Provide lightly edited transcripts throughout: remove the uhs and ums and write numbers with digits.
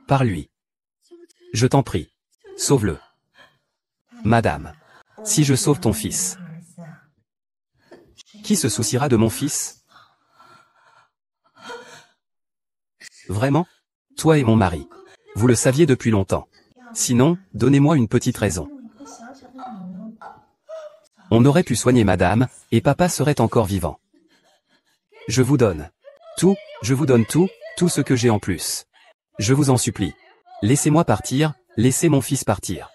par lui. Je t'en prie. Sauve-le. Madame. Si je sauve ton fils. Qui se souciera de mon fils? Vraiment? Toi et mon mari. Vous le saviez depuis longtemps. Sinon, donnez-moi une petite raison. On aurait pu soigner madame, et papa serait encore vivant. Je vous donne tout, je vous donne tout, tout ce que j'ai en plus. Je vous en supplie. Laissez-moi partir, laissez mon fils partir.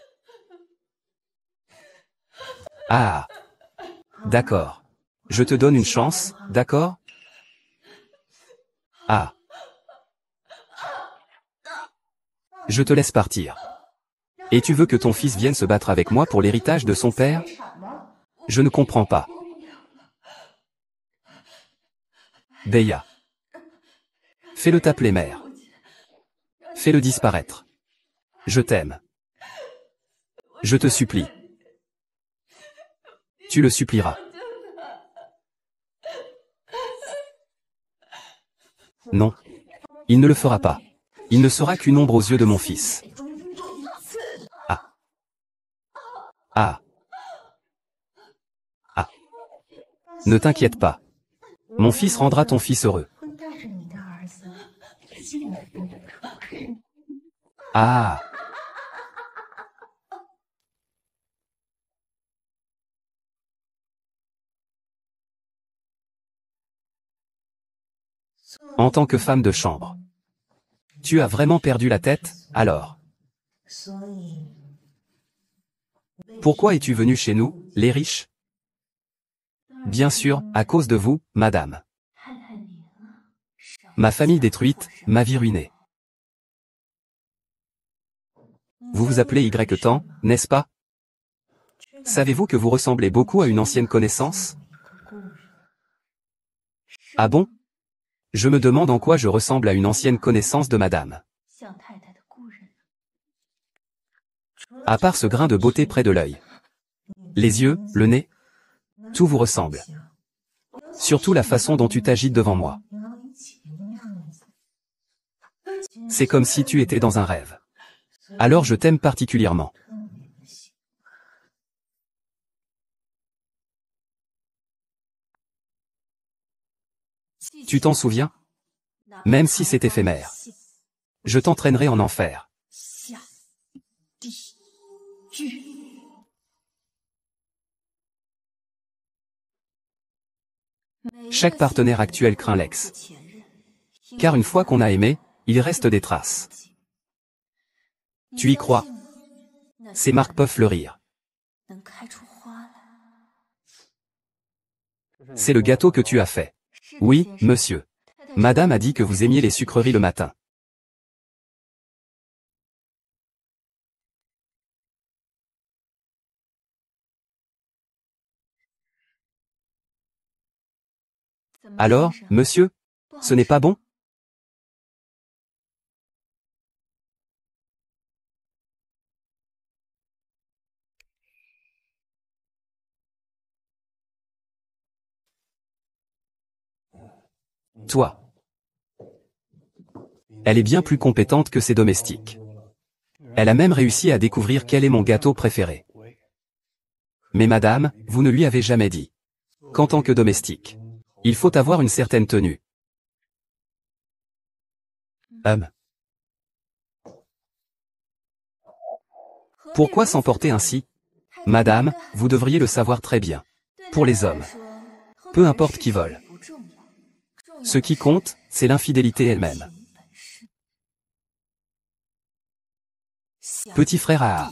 Ah. D'accord. Je te donne une chance, d'accord? Ah. Je te laisse partir. Et tu veux que ton fils vienne se battre avec moi pour l'héritage de son père? Je ne comprends pas. Beya. Fais-le t'appeler mère. Fais-le disparaître. Je t'aime. Je te supplie. Tu le supplieras. Non. Il ne le fera pas. Il ne sera qu'une ombre aux yeux de mon fils. Ah. Ah. Ah. Ne t'inquiète pas. Mon fils rendra ton fils heureux. Ah. En tant que femme de chambre. Tu as vraiment perdu la tête, alors? Pourquoi es-tu venu chez nous, les riches? Bien sûr, à cause de vous, madame. Ma famille détruite, ma vie ruinée. Vous vous appelez Y-Temps, n'est-ce pas? Savez-vous que vous ressemblez beaucoup à une ancienne connaissance? Ah bon? Je me demande en quoi je ressemble à une ancienne connaissance de madame. À part ce grain de beauté près de l'œil. Les yeux, le nez. Tout vous ressemble. Surtout la façon dont tu t'agites devant moi. C'est comme si tu étais dans un rêve. Alors je t'aime particulièrement. Tu t'en souviens? Même si c'est éphémère. Je t'entraînerai en enfer. Chaque partenaire actuel craint l'ex. Car une fois qu'on a aimé, il reste des traces. Tu y crois? Ces marques peuvent fleurir. C'est le gâteau que tu as fait. Oui, monsieur. Madame a dit que vous aimiez les sucreries le matin. Alors, monsieur? Ce n'est pas bon? Toi. Elle est bien plus compétente que ses domestiques. Elle a même réussi à découvrir quel est mon gâteau préféré. Mais madame, vous ne lui avez jamais dit qu'en tant que domestique, il faut avoir une certaine tenue. Pourquoi s'emporter ainsi? Madame, vous devriez le savoir très bien. Pour les hommes, peu importe qui vole. Ce qui compte, c'est l'infidélité elle-même. Petit frère à...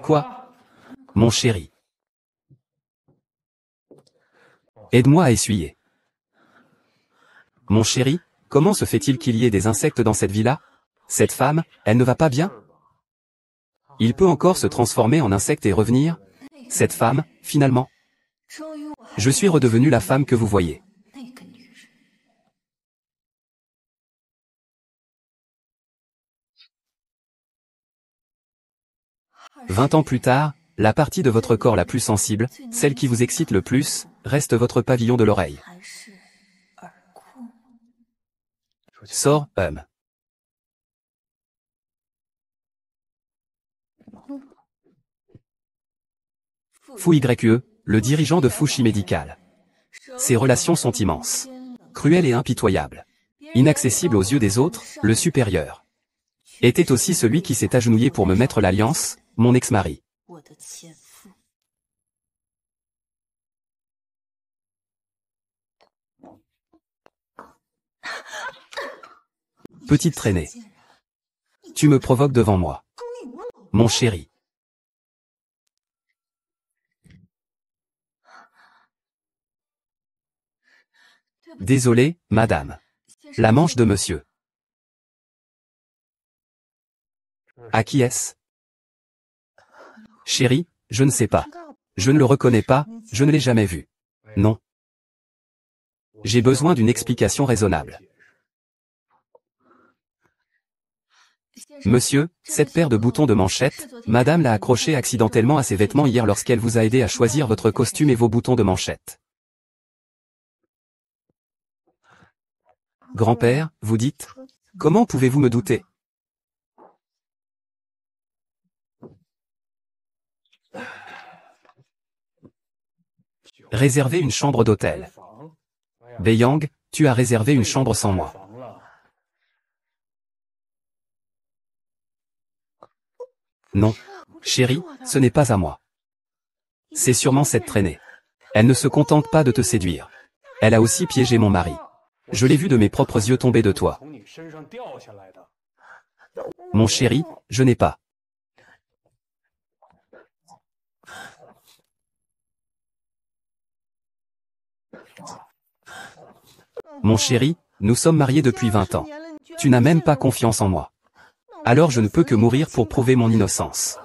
Quoi? Mon chéri. Aide-moi à essuyer. Mon chéri, comment se fait-il qu'il y ait des insectes dans cette villa? Cette femme, elle ne va pas bien? Il peut encore se transformer en insecte et revenir? Cette femme, finalement? Je suis redevenue la femme que vous voyez. 20 ans plus tard, la partie de votre corps la plus sensible, celle qui vous excite le plus, reste votre pavillon de l'oreille. Sors, Fu YE, le dirigeant de Fushi Medical. Ses relations sont immenses. Cruelles et impitoyables. Inaccessible aux yeux des autres, le supérieur. Était aussi celui qui s'est agenouillé pour me mettre l'alliance, mon ex-mari. Petite traînée. Tu me provoques devant moi. Mon chéri. Désolé, madame. La manche de monsieur. À qui est-ce? Chéri, je ne sais pas. Je ne le reconnais pas, je ne l'ai jamais vu. Non. J'ai besoin d'une explication raisonnable. Monsieur, cette paire de boutons de manchette, madame l'a accrochée accidentellement à ses vêtements hier lorsqu'elle vous a aidé à choisir votre costume et vos boutons de manchette. Grand-père, vous dites? Comment pouvez-vous me douter? Réserver une chambre d'hôtel. Beiyang, tu as réservé une chambre sans moi. Non. Chérie, ce n'est pas à moi. C'est sûrement cette traînée. Elle ne se contente pas de te séduire. Elle a aussi piégé mon mari. Je l'ai vu de mes propres yeux tomber de toi. Mon chéri, je n'ai pas. Mon chéri, nous sommes mariés depuis 20 ans. Tu n'as même pas confiance en moi. Alors je ne peux que mourir pour prouver mon innocence.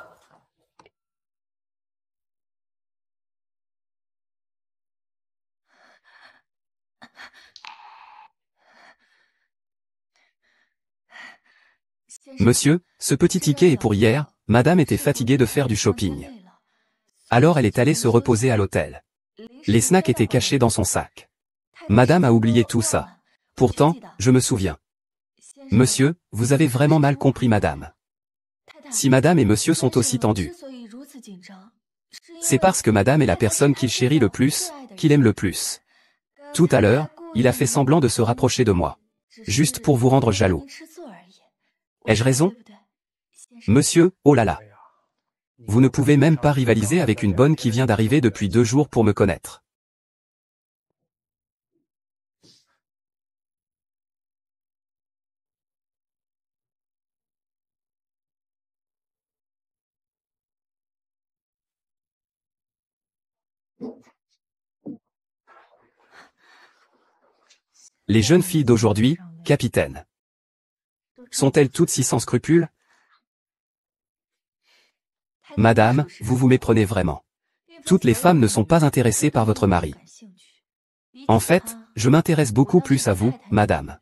Monsieur, ce petit ticket est pour hier, madame était fatiguée de faire du shopping. Alors elle est allée se reposer à l'hôtel. Les snacks étaient cachés dans son sac. Madame a oublié tout ça. Pourtant, je me souviens. Monsieur, vous avez vraiment mal compris madame. Si madame et monsieur sont aussi tendus, c'est parce que madame est la personne qu'il chérit le plus, qu'il aime le plus. Tout à l'heure, il a fait semblant de se rapprocher de moi. Juste pour vous rendre jaloux. Ai-je raison? Monsieur, oh là là. Vous ne pouvez même pas rivaliser avec une bonne qui vient d'arriver depuis 2 jours pour me connaître. Les jeunes filles d'aujourd'hui, capitaine. Sont-elles toutes si sans scrupules? Madame, vous vous méprenez vraiment. Toutes les femmes ne sont pas intéressées par votre mari. En fait, je m'intéresse beaucoup plus à vous, madame.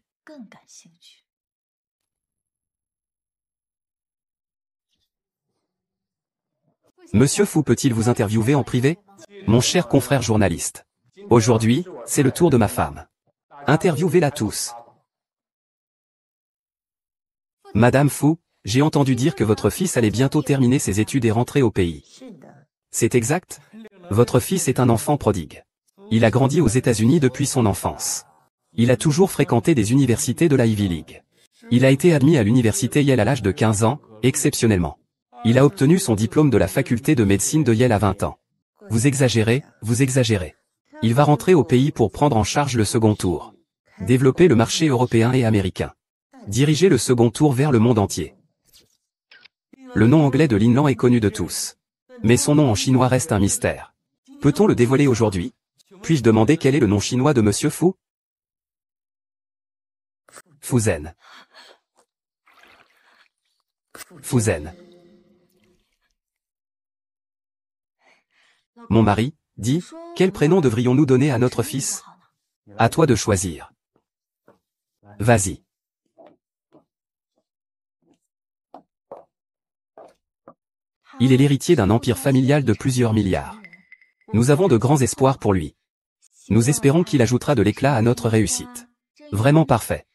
Monsieur Fu peut-il vous interviewer en privé? Mon cher confrère journaliste. Aujourd'hui, c'est le tour de ma femme. Interviewez-la tous. Madame Fu, j'ai entendu dire que votre fils allait bientôt terminer ses études et rentrer au pays. C'est exact? Votre fils est un enfant prodigue. Il a grandi aux États-Unis depuis son enfance. Il a toujours fréquenté des universités de la Ivy League. Il a été admis à l'université Yale à l'âge de 15 ans, exceptionnellement. Il a obtenu son diplôme de la faculté de médecine de Yale à 20 ans. Vous exagérez, vous exagérez. Il va rentrer au pays pour prendre en charge le second tour. Développer le marché européen et américain. Diriger le second tour vers le monde entier. Le nom anglais de Lin Lan est connu de tous. Mais son nom en chinois reste un mystère. Peut-on le dévoiler aujourd'hui? Puis-je demander quel est le nom chinois de Monsieur Fu? Fuzen. Fuzen. Mon mari, dit, quel prénom devrions-nous donner à notre fils? À toi de choisir. Vas-y. Il est l'héritier d'un empire familial de plusieurs milliards. Nous avons de grands espoirs pour lui. Nous espérons qu'il ajoutera de l'éclat à notre réussite. Vraiment parfait.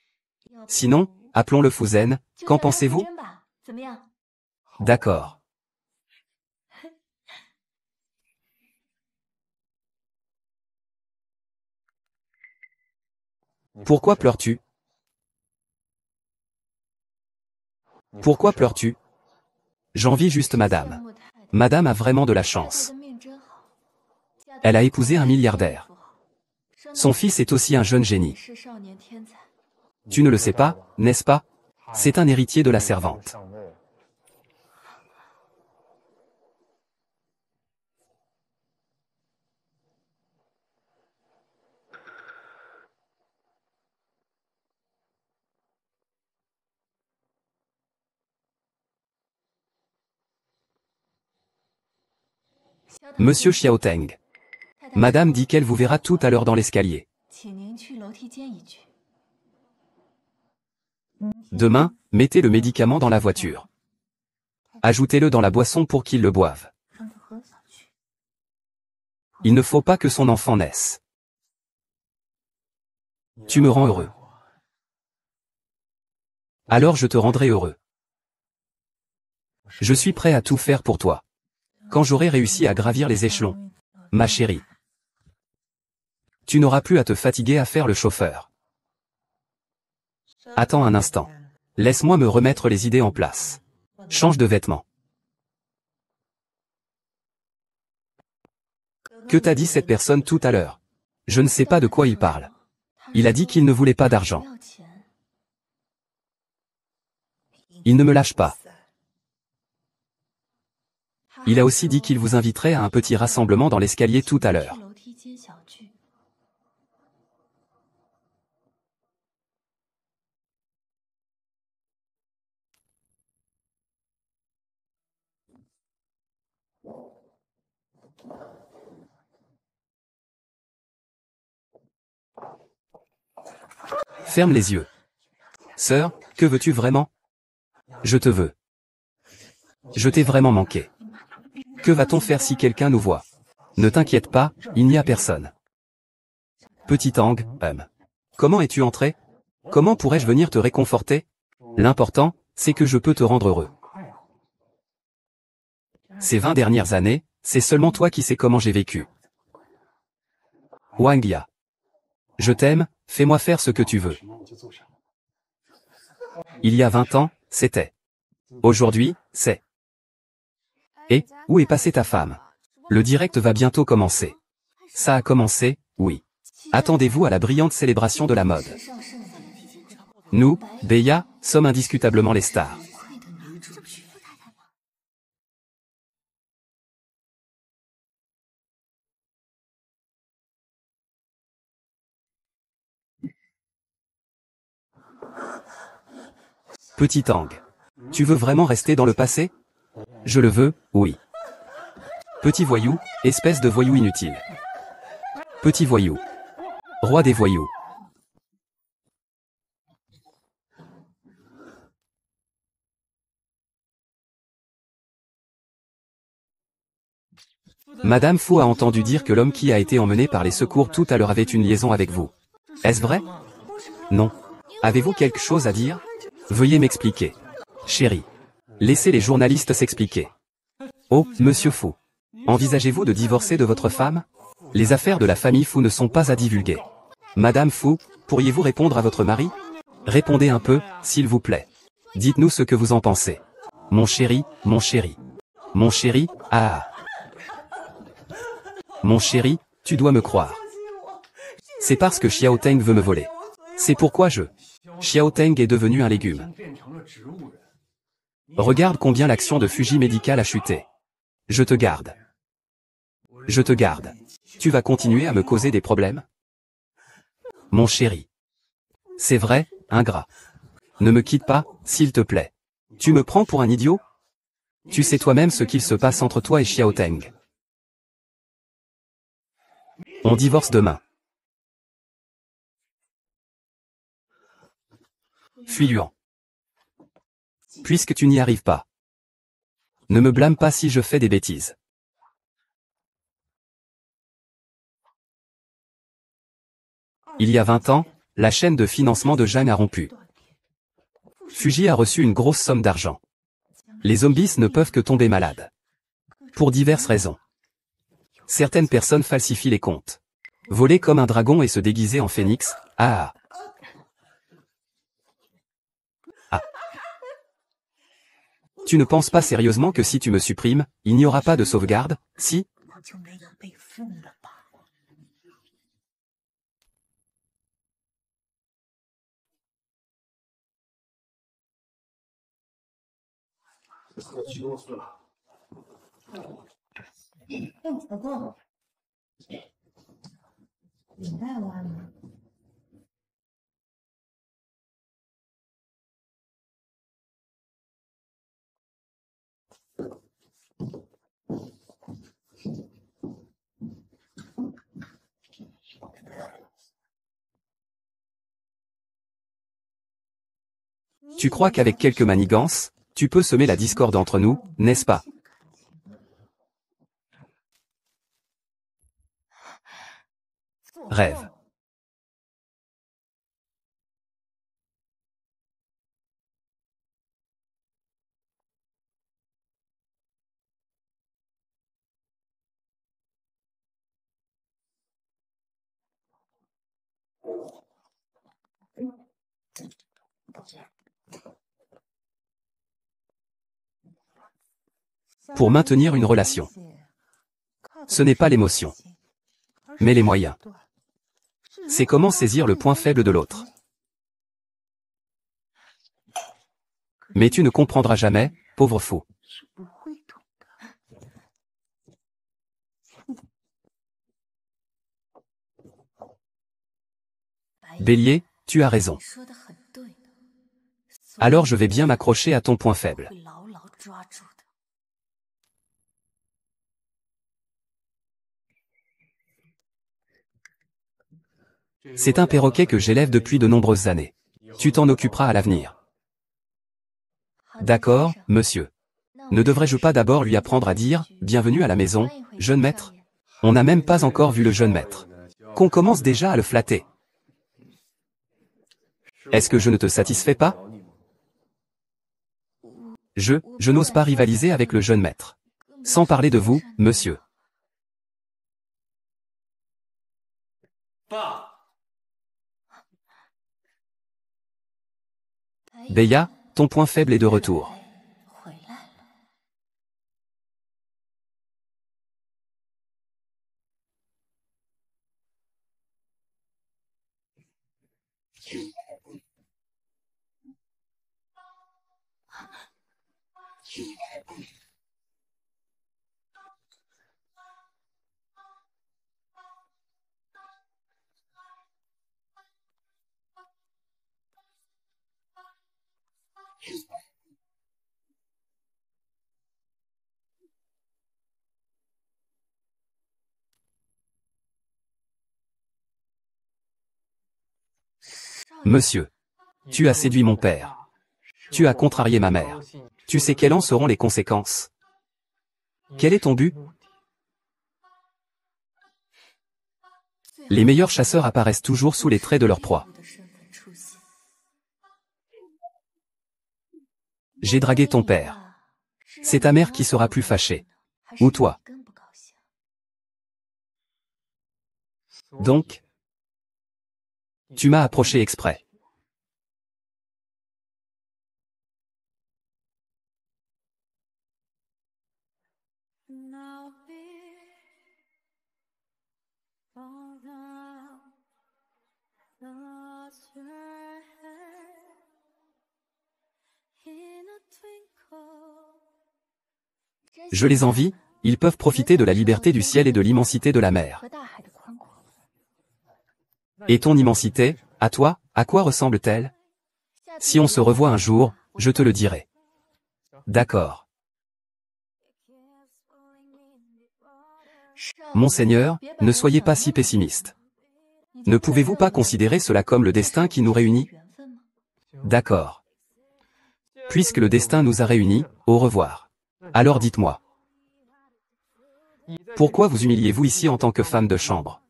Sinon, appelons-le Fuzen, qu'en pensez-vous? D'accord. Pourquoi pleures-tu? Pourquoi pleures-tu? J'envie juste madame. Madame a vraiment de la chance. Elle a épousé un milliardaire. Son fils est aussi un jeune génie. Tu ne le sais pas, n'est-ce pas? C'est un héritier de la servante. Monsieur Xiaoteng. Madame dit qu'elle vous verra tout à l'heure dans l'escalier. Demain, mettez le médicament dans la voiture. Ajoutez-le dans la boisson pour qu'il le boive. Il ne faut pas que son enfant naisse. Tu me rends heureux. Alors je te rendrai heureux. Je suis prêt à tout faire pour toi. Quand j'aurai réussi à gravir les échelons. Ma chérie. Tu n'auras plus à te fatiguer à faire le chauffeur. Attends un instant. Laisse-moi me remettre les idées en place. Change de vêtements. Que t'a dit cette personne tout à l'heure? Je ne sais pas de quoi il parle. Il a dit qu'il ne voulait pas d'argent. Il ne me lâche pas. Il a aussi dit qu'il vous inviterait à un petit rassemblement dans l'escalier tout à l'heure. Ferme les yeux. Sœur, que veux-tu vraiment? Je te veux. Je t'ai vraiment manqué. Que va-t-on faire si quelqu'un nous voit? Ne t'inquiète pas, il n'y a personne. Petit Tang, comment es-tu entré? Comment pourrais-je venir te réconforter? L'important, c'est que je peux te rendre heureux. Ces 20 dernières années, c'est seulement toi qui sais comment j'ai vécu. Wang Ya. Je t'aime, fais-moi faire ce que tu veux. Il y a 20 ans, c'était. Aujourd'hui, c'est. Et, où est passée ta femme? Le direct va bientôt commencer. Ça a commencé, oui. Attendez-vous à la brillante célébration de la mode. Nous, Beya, sommes indiscutablement les stars. Petit Tang. Tu veux vraiment rester dans le passé? Je le veux, oui. Petit voyou, espèce de voyou inutile. Petit voyou. Roi des voyous. Madame Fu a entendu dire que l'homme qui a été emmené par les secours tout à l'heure avait une liaison avec vous. Est-ce vrai? Non. Avez-vous quelque chose à dire? Veuillez m'expliquer. Chérie. Laissez les journalistes s'expliquer. Oh, monsieur Fu. Envisagez-vous de divorcer de votre femme? Les affaires de la famille Fu ne sont pas à divulguer. Madame Fu, pourriez-vous répondre à votre mari? Répondez un peu, s'il vous plaît. Dites-nous ce que vous en pensez. Mon chéri, mon chéri. Mon chéri, ah. Mon chéri, tu dois me croire. C'est parce que Xiaoteng veut me voler. C'est pourquoi Xiaoteng est devenu un légume. Regarde combien l'action de Fuji Medical a chuté. Je te garde. Je te garde. Tu vas continuer à me causer des problèmes? Mon chéri. C'est vrai, ingrat. Ne me quitte pas, s'il te plaît. Tu me prends pour un idiot? Tu sais toi-même ce qu'il se passe entre toi et Xiaoteng. On divorce demain. Fuis-Yuan. Puisque tu n'y arrives pas. Ne me blâme pas si je fais des bêtises. Il y a 20 ans, la chaîne de financement de Zhang a rompu. Fuji a reçu une grosse somme d'argent. Les zombies ne peuvent que tomber malades. Pour diverses raisons. Certaines personnes falsifient les comptes. Voler comme un dragon et se déguiser en phénix, ah. Ah. Tu ne penses pas sérieusement que si tu me supprimes, il n'y aura pas de sauvegarde, si? Tu crois qu'avec quelques manigances, tu peux semer la discorde entre nous, n'est-ce pas? Rêve. Pour maintenir une relation. Ce n'est pas l'émotion, mais les moyens. C'est comment saisir le point faible de l'autre. Mais tu ne comprendras jamais, pauvre fou. Bélier, tu as raison. Alors je vais bien m'accrocher à ton point faible. C'est un perroquet que j'élève depuis de nombreuses années. Tu t'en occuperas à l'avenir. D'accord, monsieur. Ne devrais-je pas d'abord lui apprendre à dire « Bienvenue à la maison, jeune maître » ? On n'a même pas encore vu le jeune maître. Qu'on commence déjà à le flatter. Est-ce que je ne te satisfais pas? Je n'ose pas rivaliser avec le jeune maître. Sans parler de vous, monsieur. Beya, ton point faible est de retour. Monsieur. Tu as séduit mon père. Tu as contrarié ma mère. Tu sais quelles en seront les conséquences. Quel est ton but? Les meilleurs chasseurs apparaissent toujours sous les traits de leur proie. J'ai dragué ton père. C'est ta mère qui sera plus fâchée. Ou toi. Donc, tu m'as approché exprès. Je les envie, ils peuvent profiter de la liberté du ciel et de l'immensité de la mer. Et ton immensité, à toi, à quoi ressemble-t-elle? Si on se revoit un jour, je te le dirai. D'accord. Monseigneur, ne soyez pas si pessimiste. Ne pouvez-vous pas considérer cela comme le destin qui nous réunit? D'accord. Puisque le destin nous a réunis, au revoir. Alors dites-moi. Pourquoi vous humiliez-vous ici en tant que femme de chambre?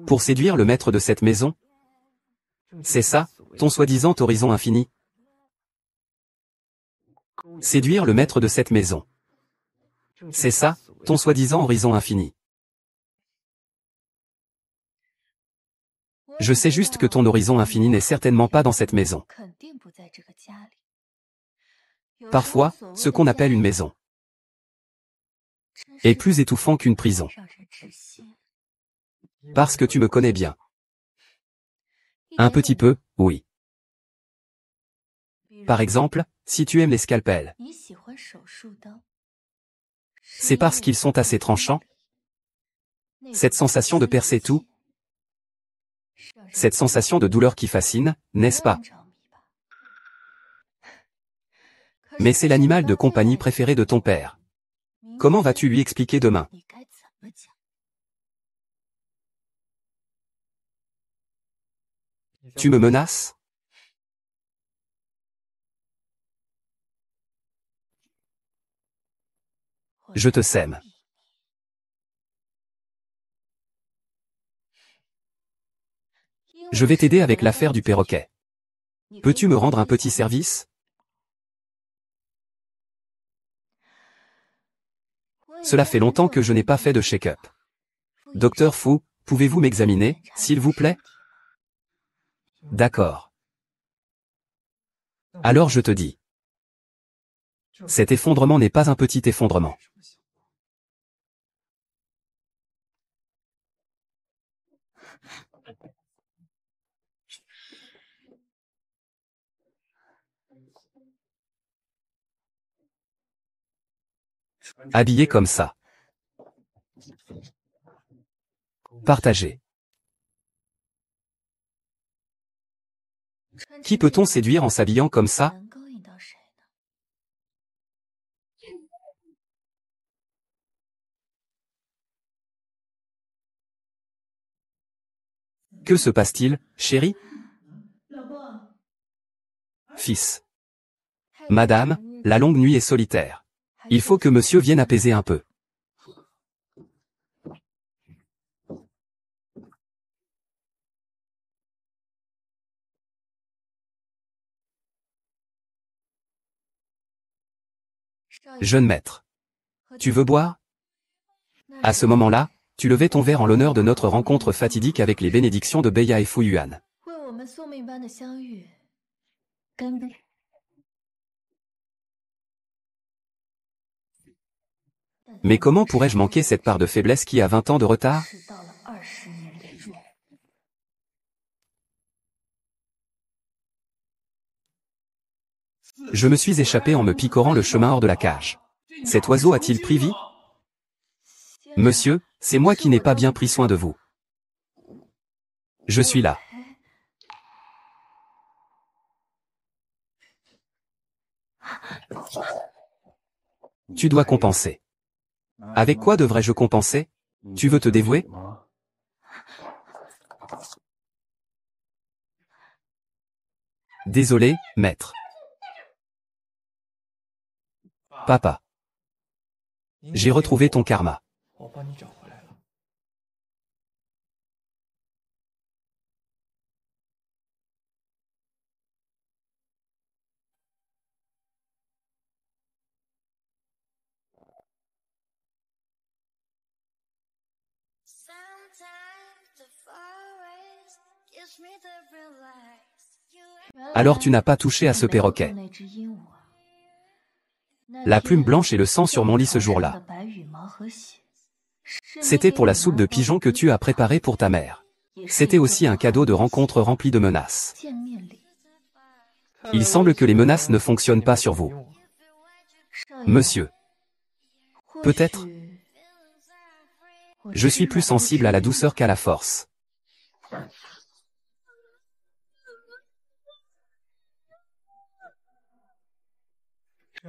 Pour séduire le maître de cette maison? C'est ça, ton soi-disant horizon infini. Séduire le maître de cette maison. C'est ça, ton soi-disant horizon infini. Je sais juste que ton horizon infini n'est certainement pas dans cette maison. Parfois, ce qu'on appelle une maison est plus étouffant qu'une prison. Parce que tu me connais bien. Un petit peu, oui. Par exemple, si tu aimes les scalpels, c'est parce qu'ils sont assez tranchants. Cette sensation de percer tout, cette sensation de douleur qui fascine, n'est-ce pas? Mais c'est l'animal de compagnie préféré de ton père. Comment vas-tu lui expliquer demain? Tu me menaces? Je te sème. Je vais t'aider avec l'affaire du perroquet. Peux-tu me rendre un petit service? Cela fait longtemps que je n'ai pas fait de check-up. Docteur Fu, pouvez-vous m'examiner, s'il vous plaît? D'accord. Alors je te dis. Cet effondrement n'est pas un petit effondrement. Habillé comme ça. Partagé. Qui peut-on séduire en s'habillant comme ça? Que se passe-t-il, chérie? Fils. Madame, la longue nuit est solitaire. Il faut que monsieur vienne apaiser un peu. Jeune maître. Tu veux boire? À ce moment-là, tu levais ton verre en l'honneur de notre rencontre fatidique avec les bénédictions de Beya et Fuyuan. Mais comment pourrais-je manquer cette part de faiblesse qui a 20 ans de retard? Je me suis échappé en me picorant le chemin hors de la cage. Cet oiseau a-t-il pris vie? Monsieur, c'est moi qui n'ai pas bien pris soin de vous. Je suis là. Tu dois compenser. Avec quoi devrais-je compenser? Tu veux te dévouer? Désolé, maître. Papa. J'ai retrouvé ton karma. Alors tu n'as pas touché à ce perroquet. La plume blanche et le sang sur mon lit ce jour-là. C'était pour la soupe de pigeon que tu as préparée pour ta mère. C'était aussi un cadeau de rencontre rempli de menaces. Il semble que les menaces ne fonctionnent pas sur vous. Monsieur. Peut-être. Je suis plus sensible à la douceur qu'à la force.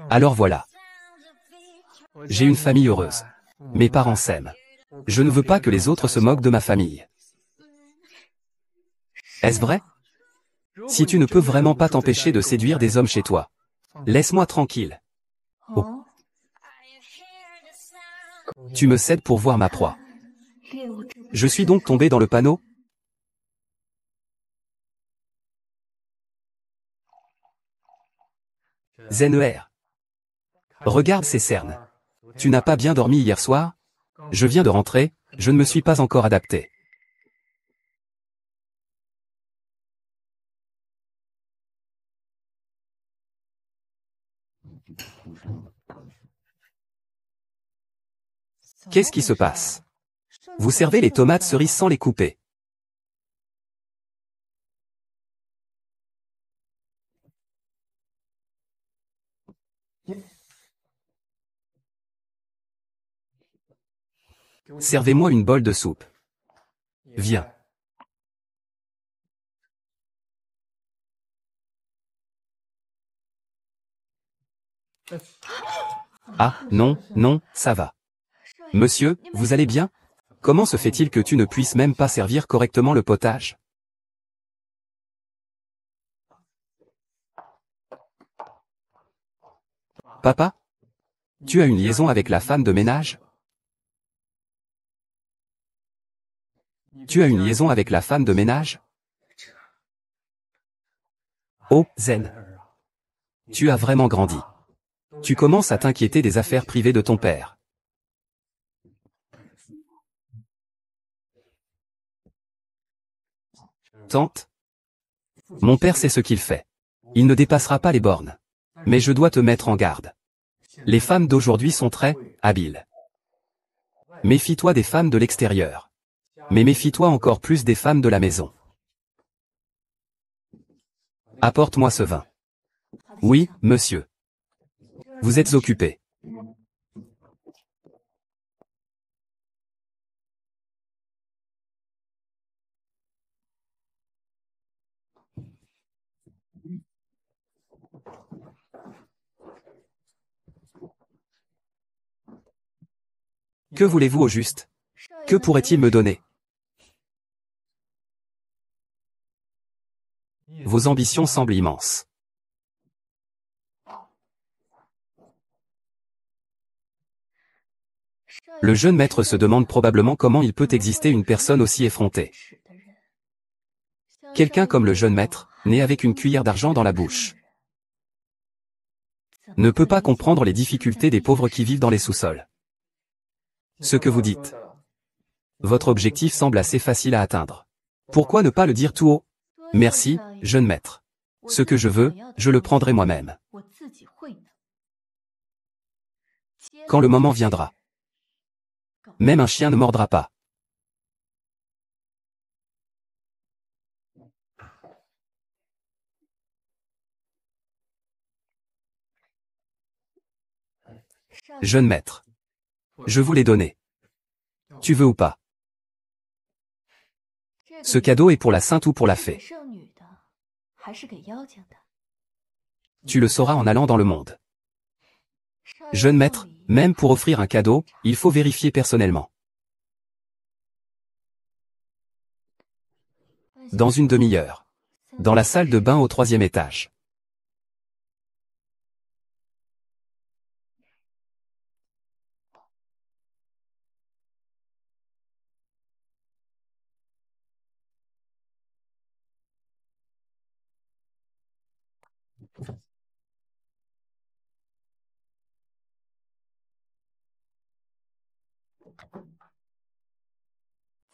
Alors voilà. J'ai une famille heureuse. Mes parents s'aiment. Je ne veux pas que les autres se moquent de ma famille. Est-ce vrai? Si tu ne peux vraiment pas t'empêcher de séduire des hommes chez toi, laisse-moi tranquille. Oh. Tu me cèdes pour voir ma proie. Je suis donc tombé dans le panneau? Zener. Regarde ces cernes. Tu n'as pas bien dormi hier soir? Je viens de rentrer, je ne me suis pas encore adapté. Qu'est-ce qui se passe? Vous servez les tomates cerises sans les couper. Servez-moi une bol de soupe. Viens. Ah, non, non, ça va. Monsieur, vous allez bien? Comment se fait-il que tu ne puisses même pas servir correctement le potage? Papa? Tu as une liaison avec la femme de ménage? Tu as une liaison avec la femme de ménage? Oh, Zen. Tu as vraiment grandi. Tu commences à t'inquiéter des affaires privées de ton père. Tante? Mon père sait ce qu'il fait. Il ne dépassera pas les bornes. Mais je dois te mettre en garde. Les femmes d'aujourd'hui sont très habiles. Méfie-toi des femmes de l'extérieur. Mais méfie-toi encore plus des femmes de la maison. Apporte-moi ce vin. Oui, monsieur. Vous êtes occupé. Que voulez-vous au juste? Que pourrait-il me donner? Vos ambitions semblent immenses. Le jeune maître se demande probablement comment il peut exister une personne aussi effrontée. Quelqu'un comme le jeune maître, né avec une cuillère d'argent dans la bouche, ne peut pas comprendre les difficultés des pauvres qui vivent dans les sous-sols. Ce que vous dites. Votre objectif semble assez facile à atteindre. Pourquoi ne pas le dire tout haut? Merci, jeune maître. Ce que je veux, je le prendrai moi-même. Quand le moment viendra. Même un chien ne mordra pas. Jeune maître. Je vous l'ai donné. Tu veux ou pas? Ce cadeau est pour la sainte ou pour la fée. Tu le sauras en allant dans le monde. Jeune maître, même pour offrir un cadeau, il faut vérifier personnellement. Dans une demi-heure. Dans la salle de bain au 3e étage.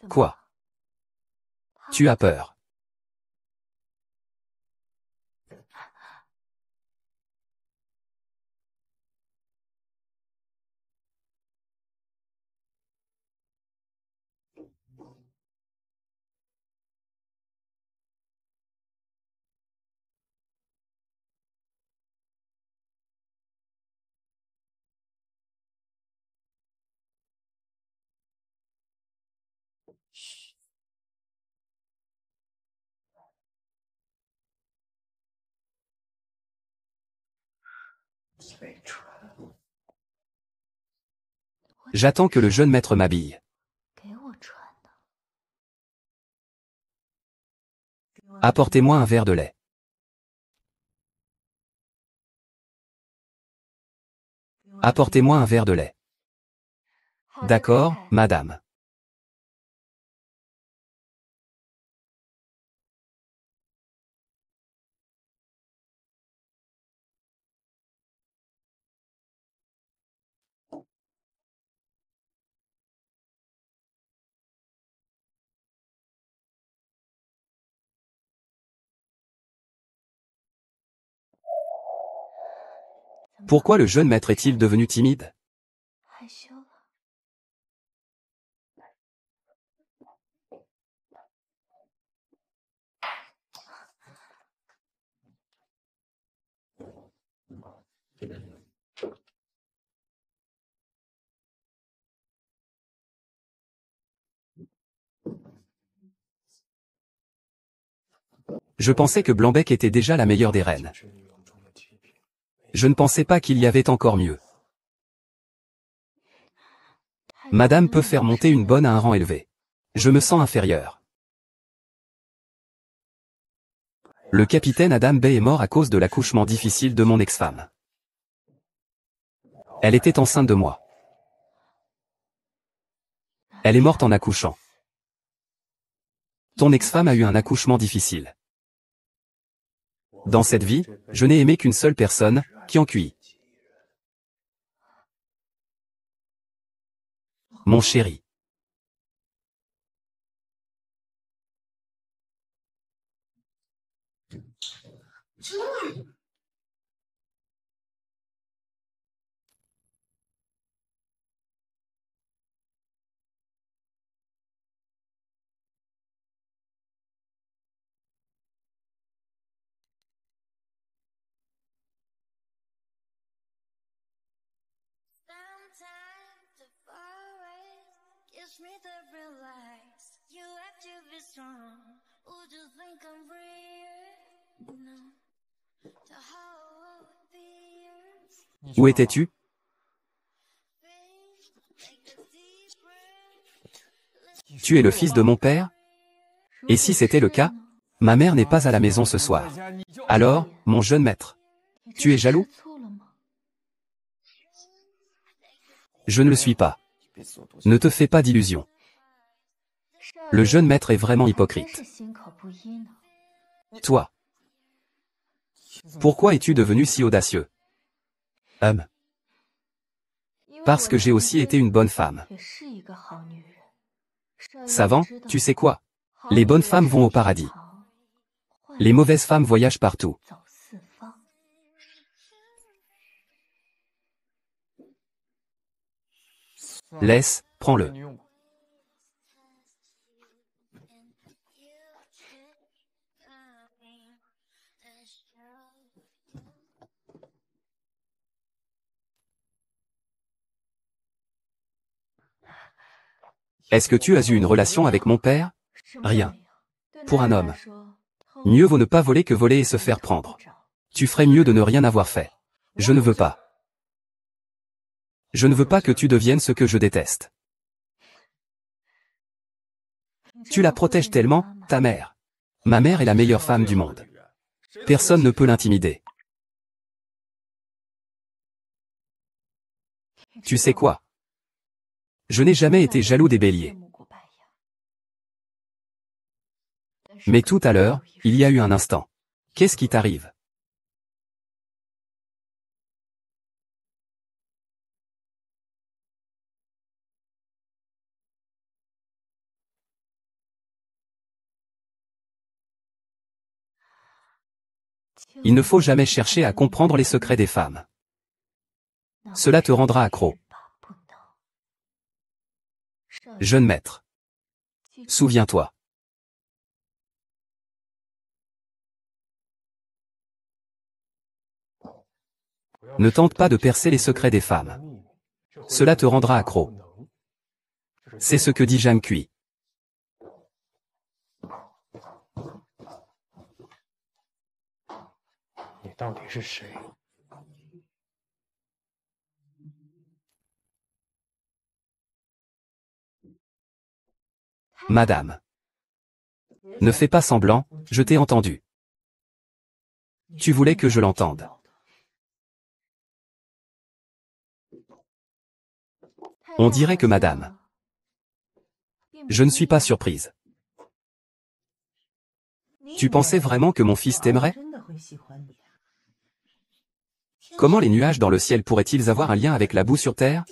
Quoi? Tu as peur. J'attends que le jeune maître m'habille. Apportez-moi un verre de lait. Apportez-moi un verre de lait. D'accord, madame. Pourquoi le jeune maître est-il devenu timide? Je pensais que Blanc-Bec était déjà la meilleure des reines. Je ne pensais pas qu'il y avait encore mieux. Madame peut faire monter une bonne à un rang élevé. Je me sens inférieur. Le capitaine Adam Bay est mort à cause de l'accouchement difficile de mon ex-femme. Elle était enceinte de moi. Elle est morte en accouchant. Ton ex-femme a eu un accouchement difficile. Dans cette vie, je n'ai aimé qu'une seule personne, qui en cuit. Mon chéri. Où étais-tu? Tu es le fils de mon père? Et si c'était le cas? Ma mère n'est pas à la maison ce soir. Alors, mon jeune maître, tu es jaloux? Je ne le suis pas. Ne te fais pas d'illusions. Le jeune maître est vraiment hypocrite. Toi. Pourquoi es-tu devenu si audacieux? Parce que j'ai aussi été une bonne femme. Savant, tu sais quoi? Les bonnes femmes vont au paradis. Les mauvaises femmes voyagent partout. Laisse, prends-le. Est-ce que tu as eu une relation avec mon père? Rien. Pour un homme. Mieux vaut ne pas voler que voler et se faire prendre. Tu ferais mieux de ne rien avoir fait. Je ne veux pas. Je ne veux pas que tu deviennes ce que je déteste. Tu la protèges tellement, ta mère. Ma mère est la meilleure femme du monde. Personne ne peut l'intimider. Tu sais quoi? Je n'ai jamais été jaloux des béliers. Mais tout à l'heure, il y a eu un instant. Qu'est-ce qui t'arrive? Il ne faut jamais chercher à comprendre les secrets des femmes. Cela te rendra accro. Jeune maître. Souviens-toi. Ne tente pas de percer les secrets des femmes. Cela te rendra accro. C'est ce que dit Zhang Kui. Madame. Ne fais pas semblant, je t'ai entendu. Tu voulais que je l'entende. On dirait que madame. Je ne suis pas surprise. Tu pensais vraiment que mon fils t'aimerait? Comment les nuages dans le ciel pourraient-ils avoir un lien avec la boue sur terre?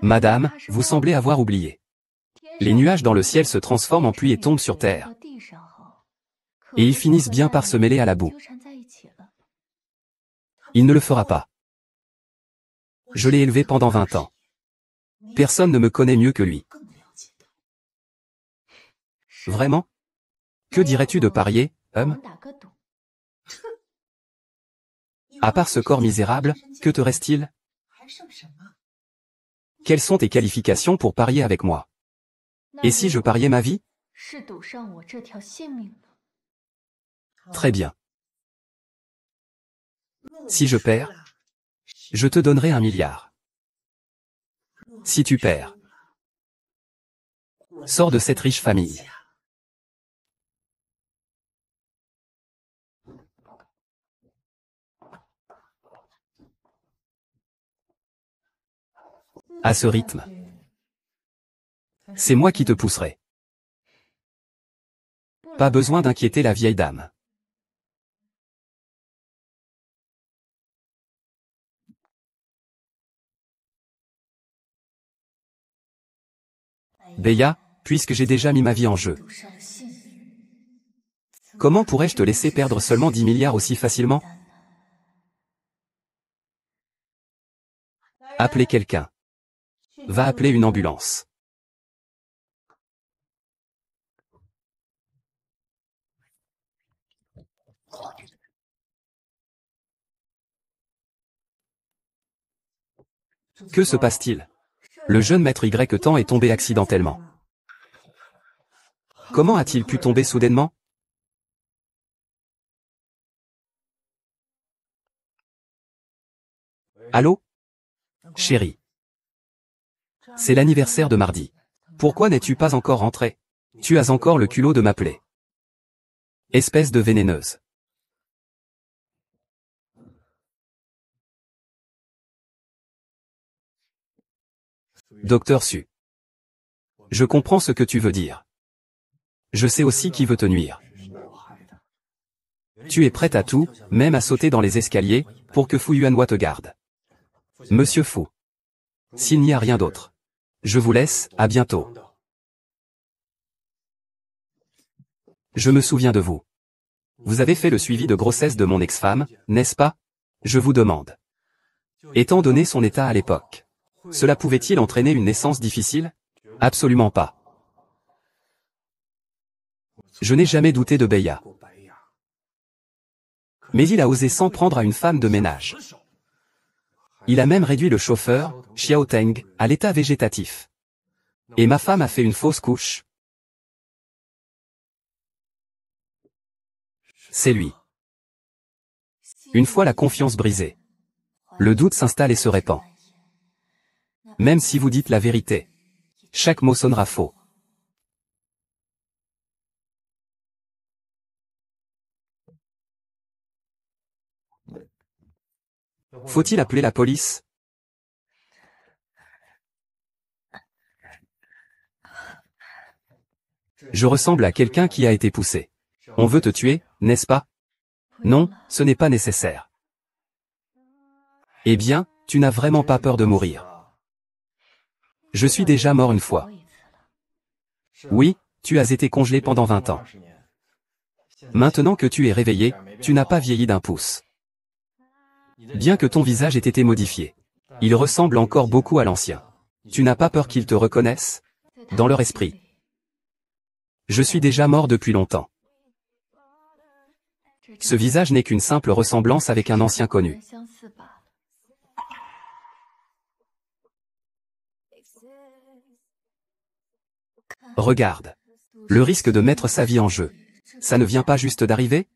Madame, vous semblez avoir oublié. Les nuages dans le ciel se transforment en pluie et tombent sur terre. Et ils finissent bien par se mêler à la boue. Il ne le fera pas. Je l'ai élevé pendant 20 ans. Personne ne me connaît mieux que lui. Vraiment? Que dirais-tu de parier, homme? À part ce corps misérable, que te reste-t-il? Quelles sont tes qualifications pour parier avec moi? Et si je pariais ma vie? Très bien. Si je perds, je te donnerai 1 milliard. Si tu perds, sors de cette riche famille. À ce rythme, c'est moi qui te pousserai. Pas besoin d'inquiéter la vieille dame. Beya, puisque j'ai déjà mis ma vie en jeu, comment pourrais-je te laisser perdre seulement 10 milliards aussi facilement? Appelez quelqu'un. Va appeler une ambulance. Que se passe-t-il? Le jeune maître Y temps est tombé accidentellement. Comment a-t-il pu tomber soudainement? Allô? Chérie. C'est l'anniversaire de mardi. Pourquoi n'es-tu pas encore rentré? Tu as encore le culot de m'appeler. Espèce de vénéneuse. Docteur Su. Je comprends ce que tu veux dire. Je sais aussi qui veut te nuire. Tu es prête à tout, même à sauter dans les escaliers, pour que Fu Yuanhua te garde. Monsieur Fu. S'il n'y a rien d'autre. Je vous laisse, à bientôt. Je me souviens de vous. Vous avez fait le suivi de grossesse de mon ex-femme, n'est-ce pas? Je vous demande. Étant donné son état à l'époque, cela pouvait-il entraîner une naissance difficile? Absolument pas. Je n'ai jamais douté de Beya. Mais il a osé s'en prendre à une femme de ménage. Il a même réduit le chauffeur, Xiao Teng, à l'état végétatif. Et ma femme a fait une fausse couche. C'est lui. Une fois la confiance brisée, le doute s'installe et se répand. Même si vous dites la vérité, chaque mot sonnera faux. Faut-il appeler la police? Je ressemble à quelqu'un qui a été poussé. On veut te tuer, n'est-ce pas? Non, ce n'est pas nécessaire. Eh bien, tu n'as vraiment pas peur de mourir. Je suis déjà mort une fois. Oui, tu as été congelé pendant 20 ans. Maintenant que tu es réveillé, tu n'as pas vieilli d'un pouce. Bien que ton visage ait été modifié, il ressemble encore beaucoup à l'ancien. Tu n'as pas peur qu'ils te reconnaissent? Dans leur esprit. Je suis déjà mort depuis longtemps. Ce visage n'est qu'une simple ressemblance avec un ancien connu. Regarde. Le risque de mettre sa vie en jeu. Ça ne vient pas juste d'arriver?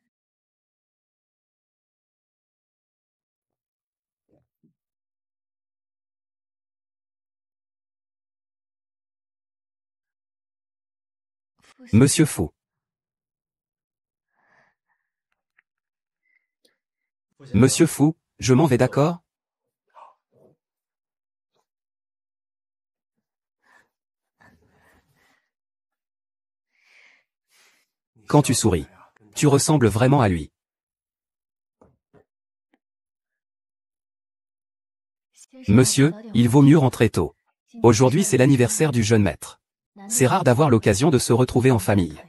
Monsieur Fu. Monsieur Fu, je m'en vais, d'accord? Quand tu souris, tu ressembles vraiment à lui. Monsieur, il vaut mieux rentrer tôt. Aujourd'hui c'est l'anniversaire du jeune maître. C'est rare d'avoir l'occasion de se retrouver en famille.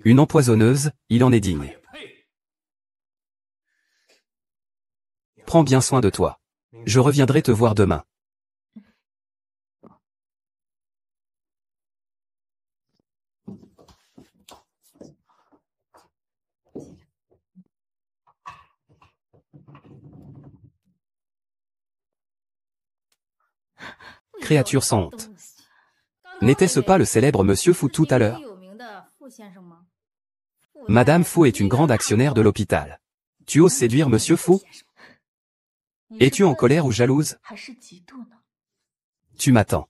Une empoisonneuse, il en est digne. Prends bien soin de toi. Je reviendrai te voir demain. Créature sans honte. N'était-ce pas le célèbre Monsieur Fu tout à l'heure? Madame Fu est une grande actionnaire de l'hôpital. Tu oses séduire Monsieur Fu? Es-tu en colère ou jalouse? Tu m'attends.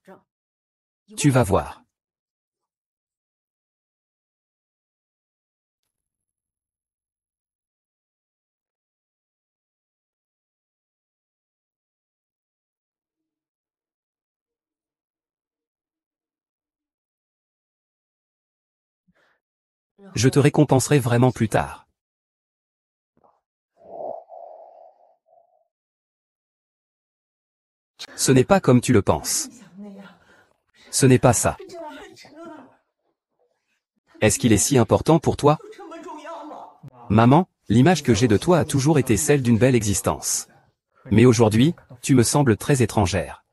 Tu vas voir. Je te récompenserai vraiment plus tard. Ce n'est pas comme tu le penses. Ce n'est pas ça. Est-ce qu'il est si important pour toi? Maman, l'image que j'ai de toi a toujours été celle d'une belle existence. Mais aujourd'hui, tu me sembles très étrangère.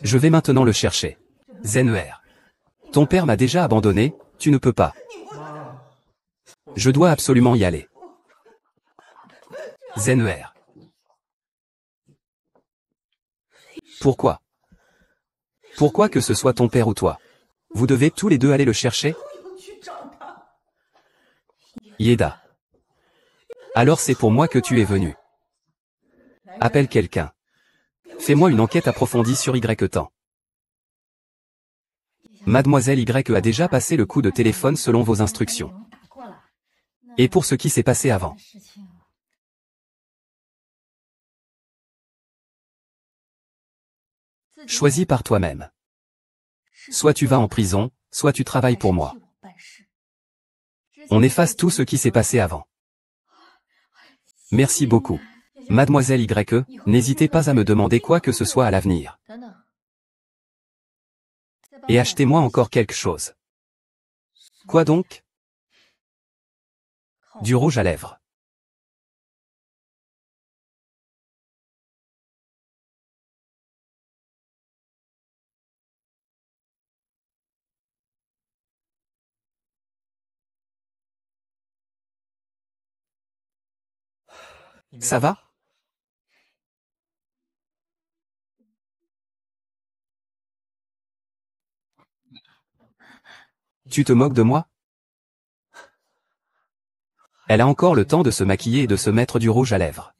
Je vais maintenant le chercher. Zener. Ton père m'a déjà abandonné, tu ne peux pas. Je dois absolument y aller. Zener. Pourquoi? Pourquoi que ce soit ton père ou toi? Vous devez tous les deux aller le chercher? Yeda. Alors c'est pour moi que tu es venu. Appelle quelqu'un. Fais-moi une enquête approfondie sur Y temps. Mademoiselle Y a déjà passé le coup de téléphone selon vos instructions. Et pour ce qui s'est passé avant. Choisis par toi-même. Soit tu vas en prison, soit tu travailles pour moi. On efface tout ce qui s'est passé avant. Merci beaucoup. Mademoiselle Y, n'hésitez pas à me demander quoi que ce soit à l'avenir. Et achetez-moi encore quelque chose. Quoi donc? Du rouge à lèvres. Ça va? Tu te moques de moi? Elle a encore le temps de se maquiller et de se mettre du rouge à lèvres.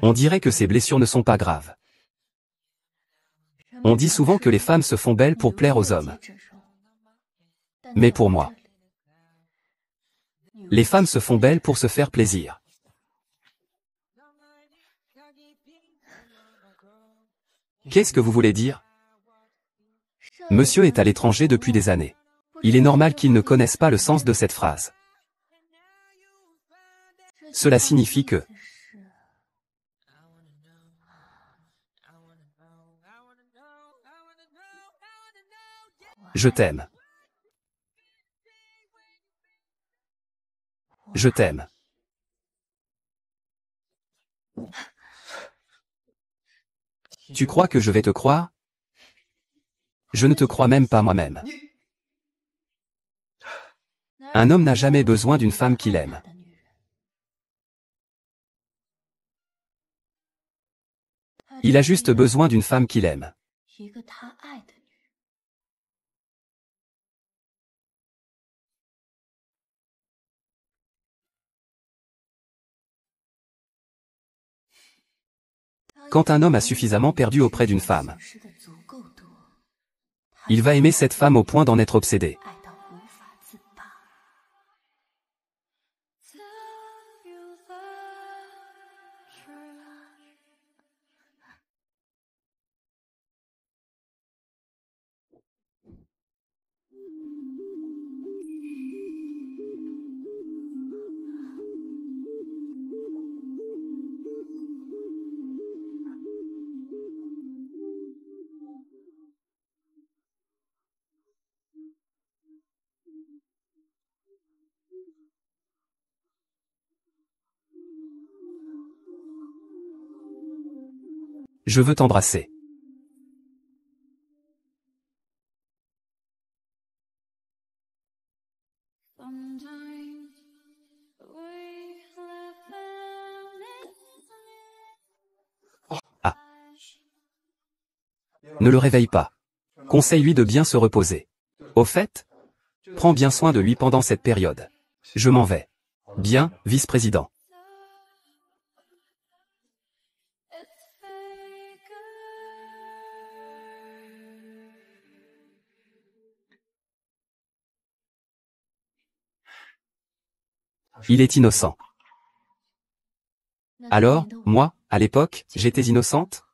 On dirait que ses blessures ne sont pas graves. On dit souvent que les femmes se font belles pour plaire aux hommes. Mais pour moi, les femmes se font belles pour se faire plaisir. Qu'est-ce que vous voulez dire? Monsieur est à l'étranger depuis des années. Il est normal qu'il ne connaisse pas le sens de cette phrase. Cela signifie que je t'aime. Je t'aime. Tu crois que je vais te croire? Je ne te crois même pas moi-même. Un homme n'a jamais besoin d'une femme qu'il aime. Il a juste besoin d'une femme qu'il aime. Quand un homme a suffisamment perdu auprès d'une femme, il va aimer cette femme au point d'en être obsédé. Je veux t'embrasser. Ah. Ne le réveille pas. Conseille-lui de bien se reposer. Au fait, prends bien soin de lui pendant cette période. Je m'en vais. Bien, vice-président. Il est innocent. Alors, moi, à l'époque, j'étais innocente?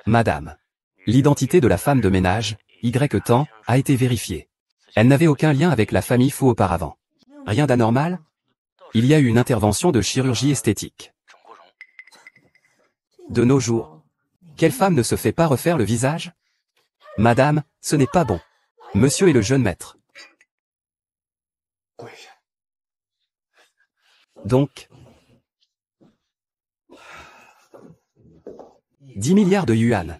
Madame. L'identité de la femme de ménage, Y temps, a été vérifiée. Elle n'avait aucun lien avec la famille Fu auparavant. Rien d'anormal? Il y a eu une intervention de chirurgie esthétique. De nos jours, quelle femme ne se fait pas refaire le visage? Madame, ce n'est pas bon. Monsieur est le jeune maître. Donc, 10 milliards de yuan.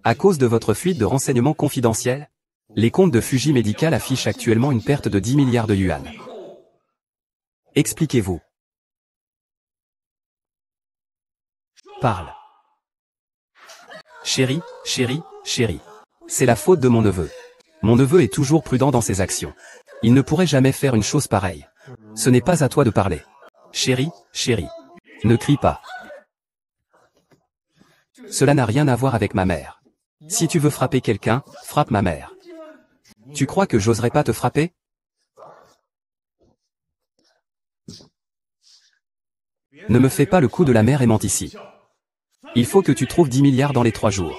À cause de votre fuite de renseignements confidentiels, les comptes de Fuji Medical affichent actuellement une perte de 10 milliards de yuan. Expliquez-vous. Parle. Chérie, chérie, chérie. C'est la faute de mon neveu. Mon neveu est toujours prudent dans ses actions. Il ne pourrait jamais faire une chose pareille. Ce n'est pas à toi de parler. Chérie, chérie. Ne crie pas. Cela n'a rien à voir avec ma mère. Si tu veux frapper quelqu'un, frappe ma mère. Tu crois que j'oserais pas te frapper? Ne me fais pas le coup de la mère aimante ici. Il faut que tu trouves 10 milliards dans les 3 jours.